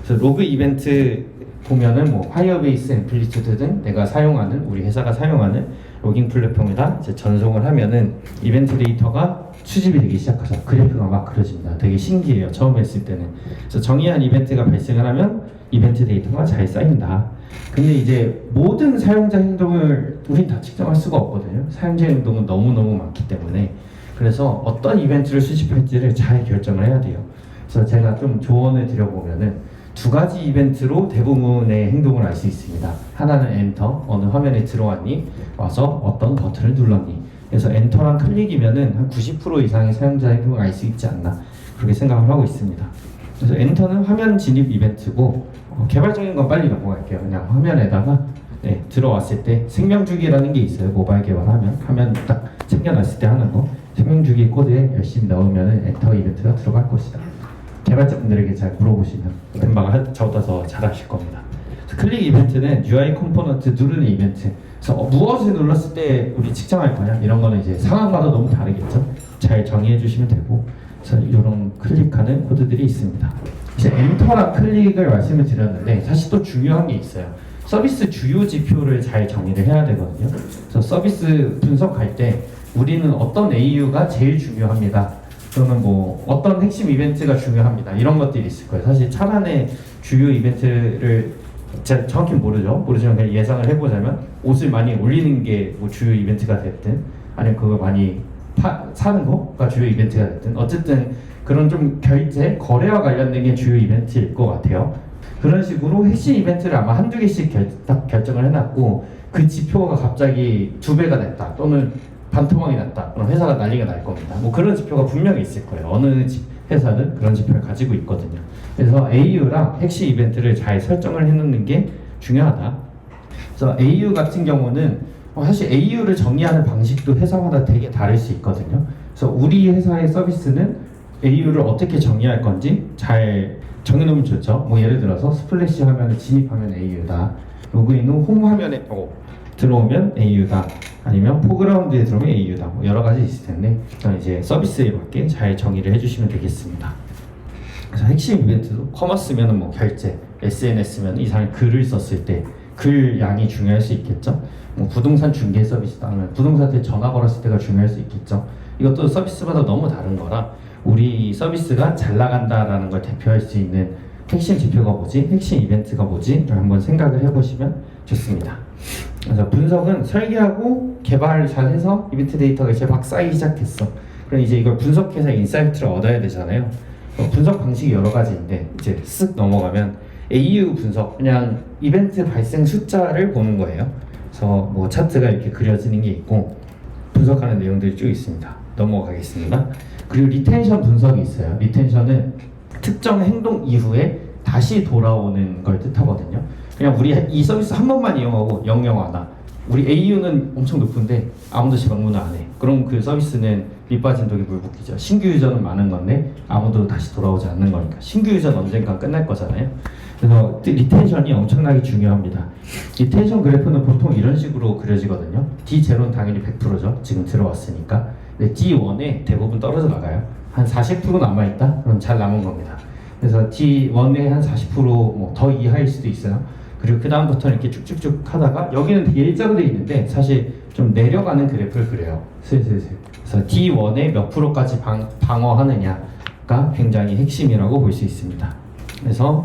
그래서 로그 이벤트 보면은 뭐 파이어베이스, 앰플리튜드 등 내가 사용하는 우리 회사가 사용하는 로깅 플랫폼에다 이제 전송을 하면은 이벤트 데이터가 수집이 되기 시작하죠. 그래프가 막 그려집니다. 되게 신기해요. 처음 했을 때는. 그래서 정의한 이벤트가 발생을 하면 이벤트 데이터가 잘 쌓인다. 근데 이제 모든 사용자 행동을 우린 다 측정할 수가 없거든요. 사용자 행동은 너무너무 많기 때문에. 그래서 어떤 이벤트를 수집할지를 잘 결정을 해야 돼요. 그래서 제가 좀 조언을 드려보면은 2가지 이벤트로 대부분의 행동을 알 수 있습니다. 하나는 엔터, 어느 화면에 들어왔니, 와서 어떤 버튼을 눌렀니. 그래서 엔터랑 클릭이면은 한 90% 이상의 사용자 행동을 알 수 있지 않나 그렇게 생각을 하고 있습니다. 그래서 엔터는 화면 진입 이벤트고 개발적인 건 빨리 넘어갈게요. 그냥 화면에다가 들어왔을 때 생명주기라는 게 있어요. 모바일 개발하면 화면 딱 챙겨놨을 때 하는 거 생명주기 코드에 열심히 넣으면 엔터 이벤트가 들어갈 것이다. 개발자분들에게 잘 물어보시면 금방 저보다 더 잘하실 겁니다. 클릭 이벤트는 UI 컴포넌트 누르는 이벤트. 그래서 무엇을 눌렀을 때 우리 측정할 거냐 이런 거는 이제 상황마다 너무 다르겠죠. 잘 정의해 주시면 되고 그래서 이런 클릭하는 코드들이 있습니다. 이제 엔터랑 클릭을 말씀을 드렸는데 사실 또 중요한 게 있어요. 서비스 주요 지표를 잘 정의를 해야 되거든요. 그래서 서비스 분석할 때 우리는 어떤 AU가 제일 중요합니다. 또는 뭐 어떤 핵심 이벤트가 중요합니다. 이런 것들이 있을 거예요. 사실 차단의 주요 이벤트를 제가 정확히 모르지만 그냥 예상을 해보자면 옷을 많이 올리는 게 뭐 주요 이벤트가 됐든 아니면 그걸 많이 사는 거가 주요 이벤트가 됐든 어쨌든 그런 좀 결제, 거래와 관련된 게 주요 이벤트일 것 같아요. 그런 식으로 핵심 이벤트를 아마 한두 개씩 딱 결정을 해놨고 그 지표가 갑자기 2배가 됐다 또는 반토막이 났다 그럼 회사가 난리가 날 겁니다. 뭐 그런 지표가 분명히 있을 거예요. 어느 회사는 그런 지표를 가지고 있거든요. 그래서 AU랑 핵심 이벤트를 잘 설정을 해놓는 게 중요하다. 그래서 AU 같은 경우는 사실 AU를 정의하는 방식도 회사마다 되게 다를 수 있거든요. 그래서 우리 회사의 서비스는 AU를 어떻게 정의할 건지 잘 정해놓으면 좋죠. 뭐 예를 들어서 스플래시 화면에 진입하면 AU다. 로그인 후 홈 화면에 들어오면 AU다. 아니면 포그라운드에 들어오면 AU다. 뭐 여러 가지 있을 텐데 이제 서비스에 맞게 잘 정의를 해주시면 되겠습니다. 그래서 핵심 이벤트도 커머스면은 뭐 결제, SNS면 이 사람이 글을 썼을 때 글 양이 중요할 수 있겠죠. 뭐 부동산 중개 서비스다 하면 부동산한테 전화 걸었을 때가 중요할 수 있겠죠. 이것도 서비스마다 너무 다른 거라 우리 서비스가 잘 나간다라는 걸 대표할 수 있는 핵심 지표가 뭐지? 핵심 이벤트가 뭐지? 한번 생각을 해보시면 좋습니다. 그래서 분석은 설계하고 개발을 잘 해서 이벤트 데이터가 이제 막 쌓이기 시작했어. 그럼 이제 이걸 분석해서 인사이트를 얻어야 되잖아요. 분석 방식이 여러 가지인데 이제 쓱 넘어가면 AU 분석, 그냥 이벤트 발생 숫자를 보는 거예요. 그래서 뭐 차트가 이렇게 그려지는 게 있고 분석하는 내용들이 쭉 있습니다. 넘어가겠습니다. 그리고 리텐션 분석이 있어요. 리텐션은 특정 행동 이후에 다시 돌아오는 걸 뜻하거든요. 그냥 우리 이 서비스 한 번만 이용하고 영영하다. 우리 AU는 엄청 높은데 아무도 방문을 안 해. 그럼 그 서비스는 밑 빠진 독에 물 붓기죠. 신규 유저는 많은 건데 아무도 다시 돌아오지 않는 거니까. 신규 유저는 언젠가 끝날 거잖아요. 그래서 리텐션이 엄청나게 중요합니다. 리텐션 그래프는 보통 이런 식으로 그려지거든요. D0는 당연히 100%죠. 지금 들어왔으니까. 근데 D1에 대부분 떨어져 나가요. 한 40% 남아있다? 그럼 잘 남은 겁니다. 그래서 D1에 한 40% 뭐 더 이하일 수도 있어요. 그리고 그 다음부터는 이렇게 쭉쭉쭉 하다가 여기는 되게 일자로 돼 있는데 사실 좀 내려가는 그래프를 그려요. 슬슬슬. 그래서 D1의 몇 프로까지 방어하느냐가 굉장히 핵심이라고 볼 수 있습니다. 그래서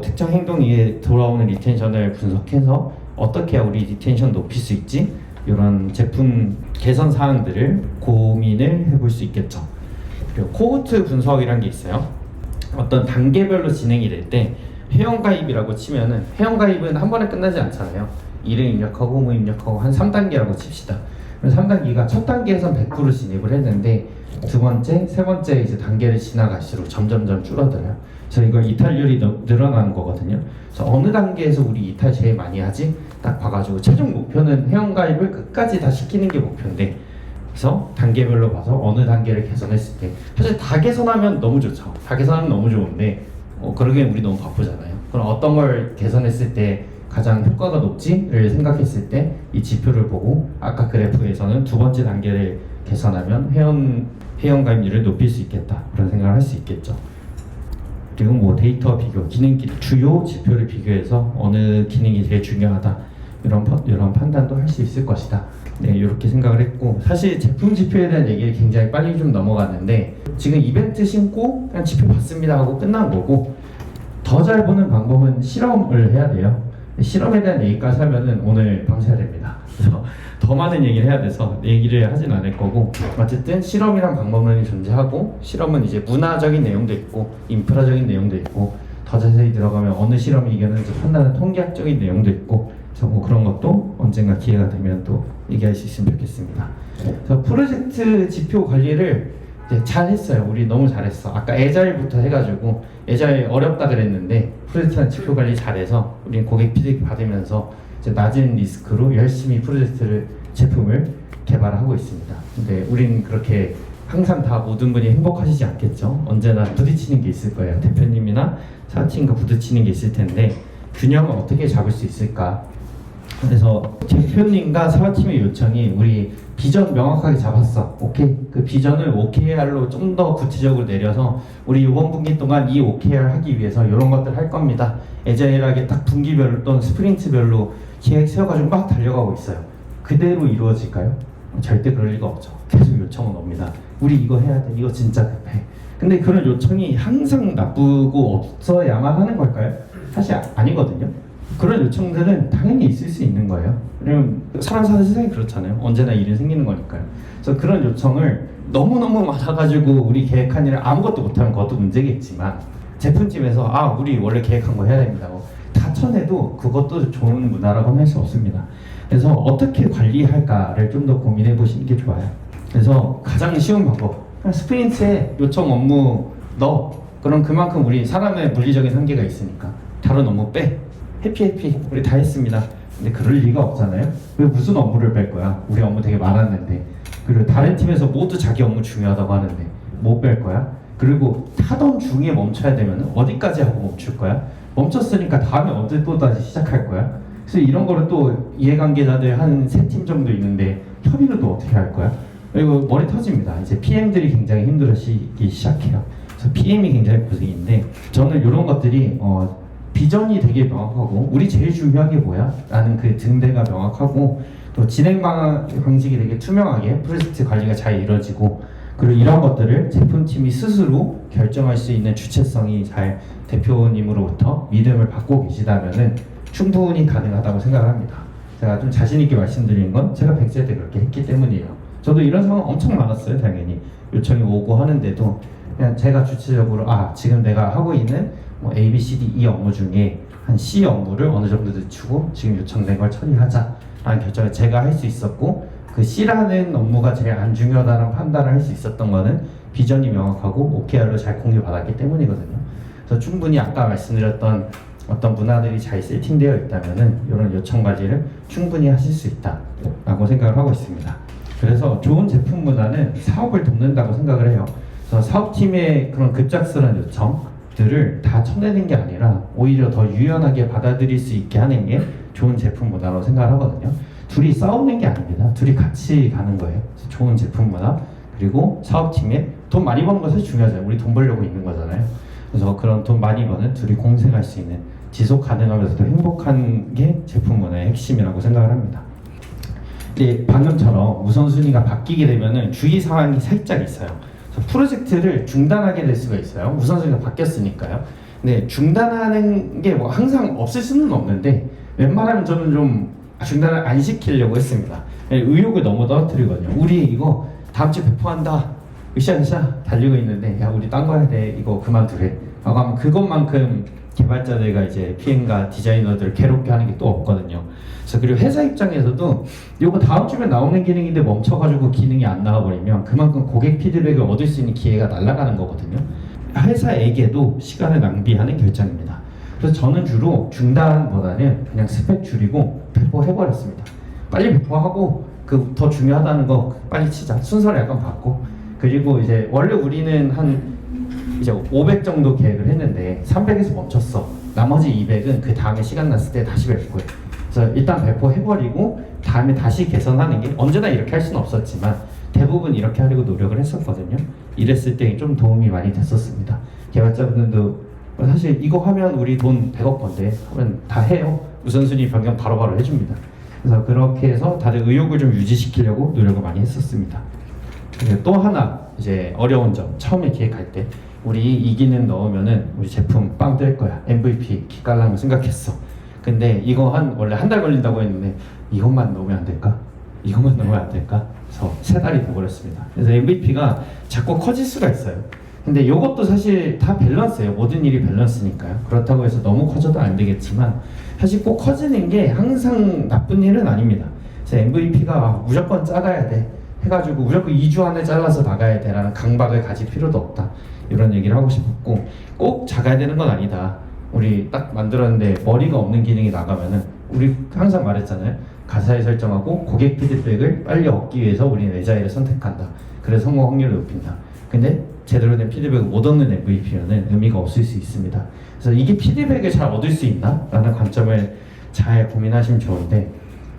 특정 행동에 돌아오는 리텐션을 분석해서 어떻게 우리 리텐션 높일 수 있지? 이런 제품 개선 사항들을 고민을 해볼 수 있겠죠. 그리고 코호트 분석이라는 게 있어요. 어떤 단계별로 진행이 될 때 회원가입이라고 치면은 회원가입은 한 번에 끝나지 않잖아요. 이름 입력하고 뭐 입력하고 한 3단계라고 칩시다. 그래서 3단계가 첫 단계에선 100% 진입을 했는데 두 번째, 세 번째 이제 단계를 지나갈수록 점점점 줄어들어요. 그래서 이걸 이탈률이 늘어나는 거거든요. 그래서 어느 단계에서 우리 이탈 제일 많이 하지? 딱 봐가지고 최종 목표는 회원가입을 끝까지 다 시키는 게 목표인데 그래서 단계별로 봐서 어느 단계를 개선했을 때 사실 다 개선하면 너무 좋죠. 다 개선하면 너무 좋은데 그러기엔 우리 너무 바쁘잖아요. 그럼 어떤 걸 개선했을 때 가장 효과가 높지를 생각했을 때 이 지표를 보고 아까 그래프에서는 두 번째 단계를 개선하면 회원가입률을 높일 수 있겠다 그런 생각을 할 수 있겠죠. 그리고 뭐 데이터 비교, 주요 지표를 비교해서 어느 기능이 제일 중요하다 이런 판단도 할 수 있을 것이다. 네, 이렇게 생각을 했고 사실 제품 지표에 대한 얘기를 굉장히 빨리 좀 넘어갔는데 지금 이벤트 신고 그냥 지표 봤습니다 하고 끝난 거고 더 잘 보는 방법은 실험을 해야 돼요. 실험에 대한 얘기까지 하면은 오늘 밤새야 됩니다. 그래서 더 많은 얘기를 해야 돼서 얘기를 하진 않을 거고 어쨌든 실험이란 방법론이 존재하고 실험은 이제 문화적인 내용도 있고 인프라적인 내용도 있고 더 자세히 들어가면 어느 실험이 이겼는지 판단하는 통계학적인 내용도 있고 그래서 뭐 그런 것도 언젠가 기회가 되면 또 얘기할 수 있으면 좋겠습니다. 그래서 프로젝트 지표 관리를 이제 잘 했어요. 우리 너무 잘했어. 아까 애자일부터 해가지고 애자일 어렵다 그랬는데 프로젝트는 지표 관리 잘해서 우린 고객 피드백 받으면서 이제 낮은 리스크로 열심히 제품을 개발하고 있습니다. 근데 우린 그렇게 항상 다 모든 분이 행복하시지 않겠죠. 언제나 부딪히는 게 있을 거예요. 대표님이나 사팀과 부딪히는 게 있을 텐데 균형을 어떻게 잡을 수 있을까? 그래서 대표님과 사팀의 요청이 우리 비전 명확하게 잡았어. 오케이. 그 비전을 OKR로 좀 더 구체적으로 내려서 우리 이번 분기 동안 이 OKR 하기 위해서 이런 것들 할 겁니다. 애자일하게 딱 분기별로 또는 스프린트별로 계획 세워가지고 막 달려가고 있어요. 그대로 이루어질까요? 절대 그럴 리가 없죠. 계속 요청은 옵니다. 우리 이거 해야 돼. 이거 진짜 급해. 근데 그런 요청이 항상 나쁘고 없어야만 하는 걸까요? 사실 아니거든요. 그런 요청들은 당연히 있을 수 있는 거예요. 왜냐면 사람 사는 세상이 그렇잖아요. 언제나 일은 생기는 거니까요. 그래서 그런 요청을 너무너무 많아가지고 우리 계획한 일을 아무것도 못하면 그것도 문제겠지만 제품팀에서 우리 원래 계획한 거 해야 됩니다. 다 쳐내도 그것도 좋은 문화라고는 할 수 없습니다. 그래서 어떻게 관리할까를 좀 더 고민해 보시는 게 좋아요. 그래서 가장 쉬운 방법, 스프린트에 요청 업무 넣어. 그럼 그만큼 우리 사람의 물리적인 한계가 있으니까 다른 업무 빼. 해피 우리 다 했습니다. 근데 그럴 리가 없잖아요. 왜 무슨 업무를 뺄 거야? 우리 업무 되게 많았는데. 그리고 다른 팀에서 모두 자기 업무 중요하다고 하는데 못 뺄 거야? 그리고 하던 중에 멈춰야 되면 어디까지 하고 멈출 거야? 멈췄으니까 다음에 어디 또 다시 시작할 거야? 그래서 이런 거를 또 이해관계자들 한 3팀 정도 있는데 협의를 또 어떻게 할 거야? 그리고 머리 터집니다. 이제 PM들이 굉장히 힘들어지기 시작해요. 그래서 PM이 굉장히 고생인데 저는 이런 것들이 비전이 되게 명확하고 우리 제일 중요한 게 뭐야? 라는 그 등대가 명확하고 또 진행 방식이 되게 투명하게 프로젝트 관리가 잘 이루어지고 그리고 이런 것들을 제품팀이 스스로 결정할 수 있는 주체성이 잘 대표님으로부터 믿음을 받고 계시다면은 충분히 가능하다고 생각을 합니다. 제가 좀 자신 있게 말씀드리는 건 제가 100세 때 그렇게 했기 때문이에요. 저도 이런 상황 엄청 많았어요. 당연히 요청이 오고 하는데도 그냥 제가 주체적으로 지금 내가 하고 있는 뭐 A, B, C, D, E 업무 중에 한 C 업무를 어느 정도 늦추고 지금 요청된 걸 처리하자 라는 결정을 제가 할 수 있었고 그 C라는 업무가 제일 안 중요하다는 판단을 할 수 있었던 거는 비전이 명확하고 OKR로 잘 공유받았기 때문이거든요. 그래서 충분히 아까 말씀드렸던 어떤 문화들이 잘 세팅되어 있다면은 이런 요청 관리를 충분히 하실 수 있다라고 생각을 하고 있습니다. 그래서 좋은 제품 문화는 사업을 돕는다고 생각을 해요. 그래서 사업팀의 그런 급작스러운 요청들을 다 쳐내는 게 아니라 오히려 더 유연하게 받아들일 수 있게 하는 게 좋은 제품 문화라고 생각을 하거든요. 둘이 싸우는 게 아닙니다. 둘이 같이 가는 거예요. 좋은 제품 문화 그리고 사업팀에 돈 많이 버는 것이 중요하잖아요. 우리 돈 벌려고 있는 거잖아요. 그래서 그런 돈 많이 버는 둘이 공생할 수 있는 지속 가능하면서도 행복한 게 제품 문화의 핵심이라고 생각을 합니다. 근데 방금처럼 우선순위가 바뀌게 되면은 주의 사항이 살짝 있어요. 그래서 프로젝트를 중단하게 될 수가 있어요. 우선순위가 바뀌었으니까요. 근데 중단하는 게 뭐 항상 없을 수는 없는데 웬만하면 저는 좀 중단을 안 시키려고 했습니다. 의욕을 너무 떨어뜨리거든요. 우리 이거 다음 주에 배포한다. 으쌰으쌰 달리고 있는데 야 우리 딴 거 해야 돼. 이거 그만두래. 라고 하면 그것만큼 개발자들과 이제 PM과 디자이너들 괴롭게 하는 게 또 없거든요. 그래서 그리고 회사 입장에서도 이거 다음 주면 나오는 기능인데 멈춰가지고 기능이 안 나와버리면 그만큼 고객 피드백을 얻을 수 있는 기회가 날아가는 거거든요. 회사에게도 시간을 낭비하는 결정입니다. 그래서 저는 주로 중단보다는 그냥 스펙 줄이고 배포해버렸습니다. 빨리 배포하고 그 더 중요하다는 거 빨리 치자. 순서를 약간 바꿔. 그리고 이제 원래 우리는 한 이제 500 정도 계획을 했는데 300에서 멈췄어. 나머지 200은 그 다음에 시간 났을 때 다시 배포해. 그래서 일단 배포해버리고 다음에 다시 개선하는 게 언제나 이렇게 할 수는 없었지만 대부분 이렇게 하려고 노력을 했었거든요. 이랬을 때 좀 도움이 많이 됐었습니다. 개발자분들도 사실 이거 하면 우리 돈 100억 번데 하면 다 해요. 우선순위 변경 바로바로 해줍니다. 그래서 그렇게 해서 다들 의욕을 좀 유지시키려고 노력을 많이 했었습니다. 그리고 또 하나 이제 어려운 점, 처음에 기획할 때 우리 이 기능 넣으면은 우리 제품 빵 뜰 거야. MVP 기깔나면 생각했어. 근데 이거 원래 한 달 걸린다고 했는데 이것만 넣으면 안 될까? 이것만 넣으면 안 될까? 그래서 3달이 돼버렸습니다. 그래서 MVP가 자꾸 커질 수가 있어요. 근데 이것도 사실 다 밸런스예요. 모든 일이 밸런스니까요. 그렇다고 해서 너무 커져도 안 되겠지만 사실 꼭 커지는 게 항상 나쁜 일은 아닙니다. 그래서 MVP가 무조건 작아야 돼 해가지고 무조건 2주 안에 잘라서 나가야 돼라는 강박을 가질 필요도 없다. 이런 얘기를 하고 싶었고 꼭 작아야 되는 건 아니다. 우리 딱 만들었는데 머리가 없는 기능이 나가면은 우리 항상 말했잖아요. 가사에 설정하고 고객 피드백을 빨리 얻기 위해서 우리는 애자일을 선택한다. 그래서 성공 확률을 높인다. 근데 제대로 된 피드백을 못 얻는 MVP면은 의미가 없을 수 있습니다. 그래서 이게 피드백을 잘 얻을 수 있나? 라는 관점을 잘 고민하시면 좋은데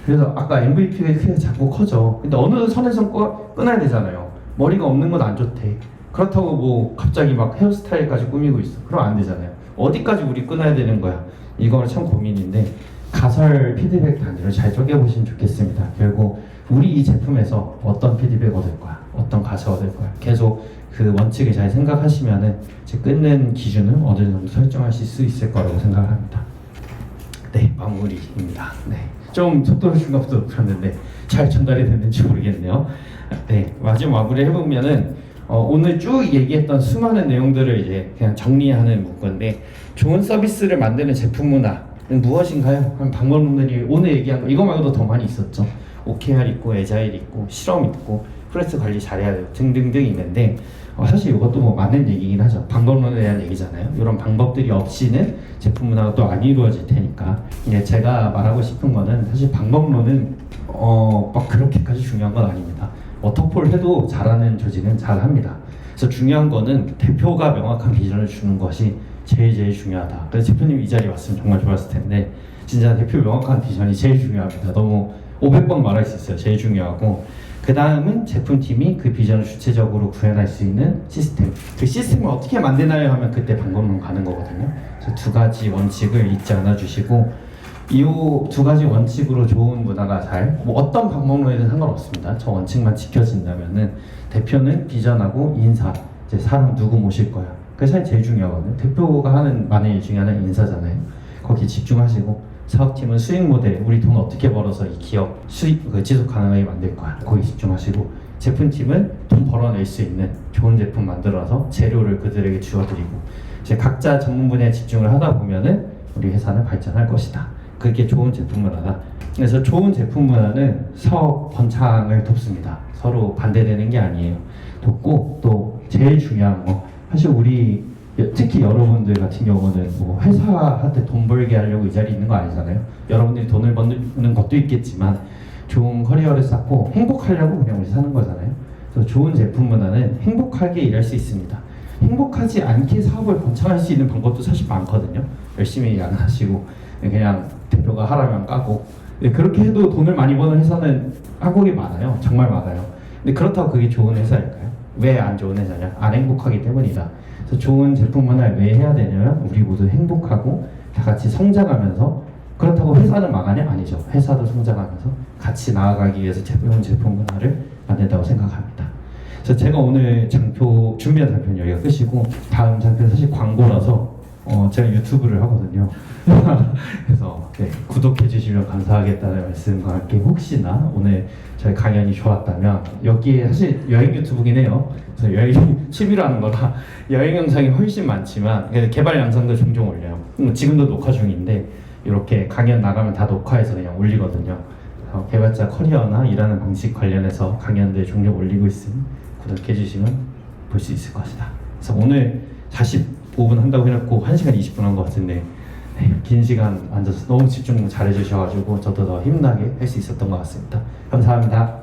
그래서 아까 MVP가 자꾸 커져. 근데 어느 선에서 끊어야 되잖아요. 머리가 없는 건 안 좋대. 그렇다고 뭐 갑자기 막 헤어스타일까지 꾸미고 있어. 그럼 안 되잖아요. 어디까지 우리 끊어야 되는 거야? 이거는 참 고민인데 가설 피드백 단위를 잘 쪼개보시면 좋겠습니다. 결국 우리 이 제품에서 어떤 피드백 얻을 거야? 어떤 가사 얻을 거야? 계속 그 원칙을 잘 생각하시면은 제 끊는 기준을 어느 정도 설정하실 수 있을 거라고 생각을 합니다. 네, 마무리입니다. 네, 좀 속도를 중간부터 높였는데 잘 전달이 됐는지 모르겠네요. 네, 마지막 마무리 해보면은 오늘 쭉 얘기했던 수많은 내용들을 이제 그냥 정리하는 문건데 좋은 서비스를 만드는 제품 문화는 무엇인가요? 그럼 방법론들이 오늘 얘기한 거 이거 말고도 더 많이 있었죠. OKR 있고 애자일 있고 실험 있고 프로젝트 관리 잘해야 돼요 등등등 있는데 사실 이것도 뭐 맞는 얘기긴 하죠. 방법론에 대한 얘기잖아요. 이런 방법들이 없이는 제품 문화가 또 안 이루어질 테니까. 근데 제가 말하고 싶은 거는 사실 방법론은 막 그렇게까지 중요한 건 아닙니다. 워터폴 해도 잘하는 조직은 잘합니다. 그래서 중요한 거는 대표가 명확한 비전을 주는 것이 제일 중요하다. 그래서 대표님 이 자리에 왔으면 정말 좋았을 텐데 진짜 대표 명확한 비전이 제일 중요합니다. 너무 500번 말할 수 있어요. 제일 중요하고 그 다음은 제품팀이 그 비전을 주체적으로 구현할 수 있는 시스템. 그 시스템을 어떻게 만드나요 하면 그때 방법론 가는 거거든요. 그래서 두 가지 원칙을 잊지 않아 주시고 이 두 가지 원칙으로 좋은 문화가 뭐 어떤 방법론에든 상관없습니다. 저 원칙만 지켜진다면은 대표는 비전하고 인사, 이제 사람 누구 모실 거야. 그게 사실 제일 중요하거든요. 대표가 하는 많은 일 중에 하나는 인사잖아요. 거기 집중하시고 사업팀은 수익 모델, 우리 돈 어떻게 벌어서 이 기업 수익 지속 가능하게 만들 거야. 거기 집중하시고 제품팀은 돈 벌어낼 수 있는 좋은 제품 만들어서 재료를 그들에게 주어드리고 이제 각자 전문 분야에 집중을 하다 보면은 우리 회사는 발전할 것이다. 그게 좋은 제품 문화다. 그래서 좋은 제품 문화는 사업 번창을 돕습니다. 서로 반대되는 게 아니에요. 돕고 또 제일 중요한 거 사실 우리 특히 여러분들 같은 경우는 뭐 회사한테 돈 벌게 하려고 이 자리에 있는 거 아니잖아요. 여러분들이 돈을 버는 것도 있겠지만 좋은 커리어를 쌓고 행복하려고 그냥 우리 사는 거잖아요. 그래서 좋은 제품 문화는 행복하게 일할 수 있습니다. 행복하지 않게 사업을 번창할 수 있는 방법도 사실 많거든요. 열심히 일 안 하시고 그냥 대표가 하라면 까고 그렇게 해도 돈을 많이 버는 회사는 한국에 많아요. 정말 많아요. 근데 그렇다고 그게 좋은 회사일까요? 왜 안 좋은 회사냐? 안 행복하기 때문이다. 그래서 좋은 제품 문화를 왜 해야 되냐면 우리 모두 행복하고 다 같이 성장하면서, 그렇다고 회사는 망하냐? 아니죠. 회사도 성장하면서 같이 나아가기 위해서 제품 문화를 만든다고 생각합니다. 그래서 제가 오늘 준비한 장표는 여기가 끝이고, 다음 장표는 사실 광고라서 제가 유튜브를 하거든요. 그래서 네, 구독해 주시면 감사하겠다는 말씀과 함께, 혹시나 오늘 저희 강연이 좋았다면, 여기에 사실 여행 유튜브긴 해요. 그래서 여행 취미로 하는 거라 여행 영상이 훨씬 많지만 개발 영상도 종종 올려요. 지금도 녹화 중인데 이렇게 강연 나가면 다 녹화해서 그냥 올리거든요. 개발자 커리어나 일하는 방식 관련해서 강연들 종종 올리고 있으니 구독해 주시면 볼 수 있을 것이다. 그래서 오늘 45분 한다고 해놓고 1시간 20분 한 것 같은데, 네, 긴 시간 앉아서 너무 집중 잘해 주셔가지고 저도 더 힘나게 할 수 있었던 것 같습니다. 감사합니다.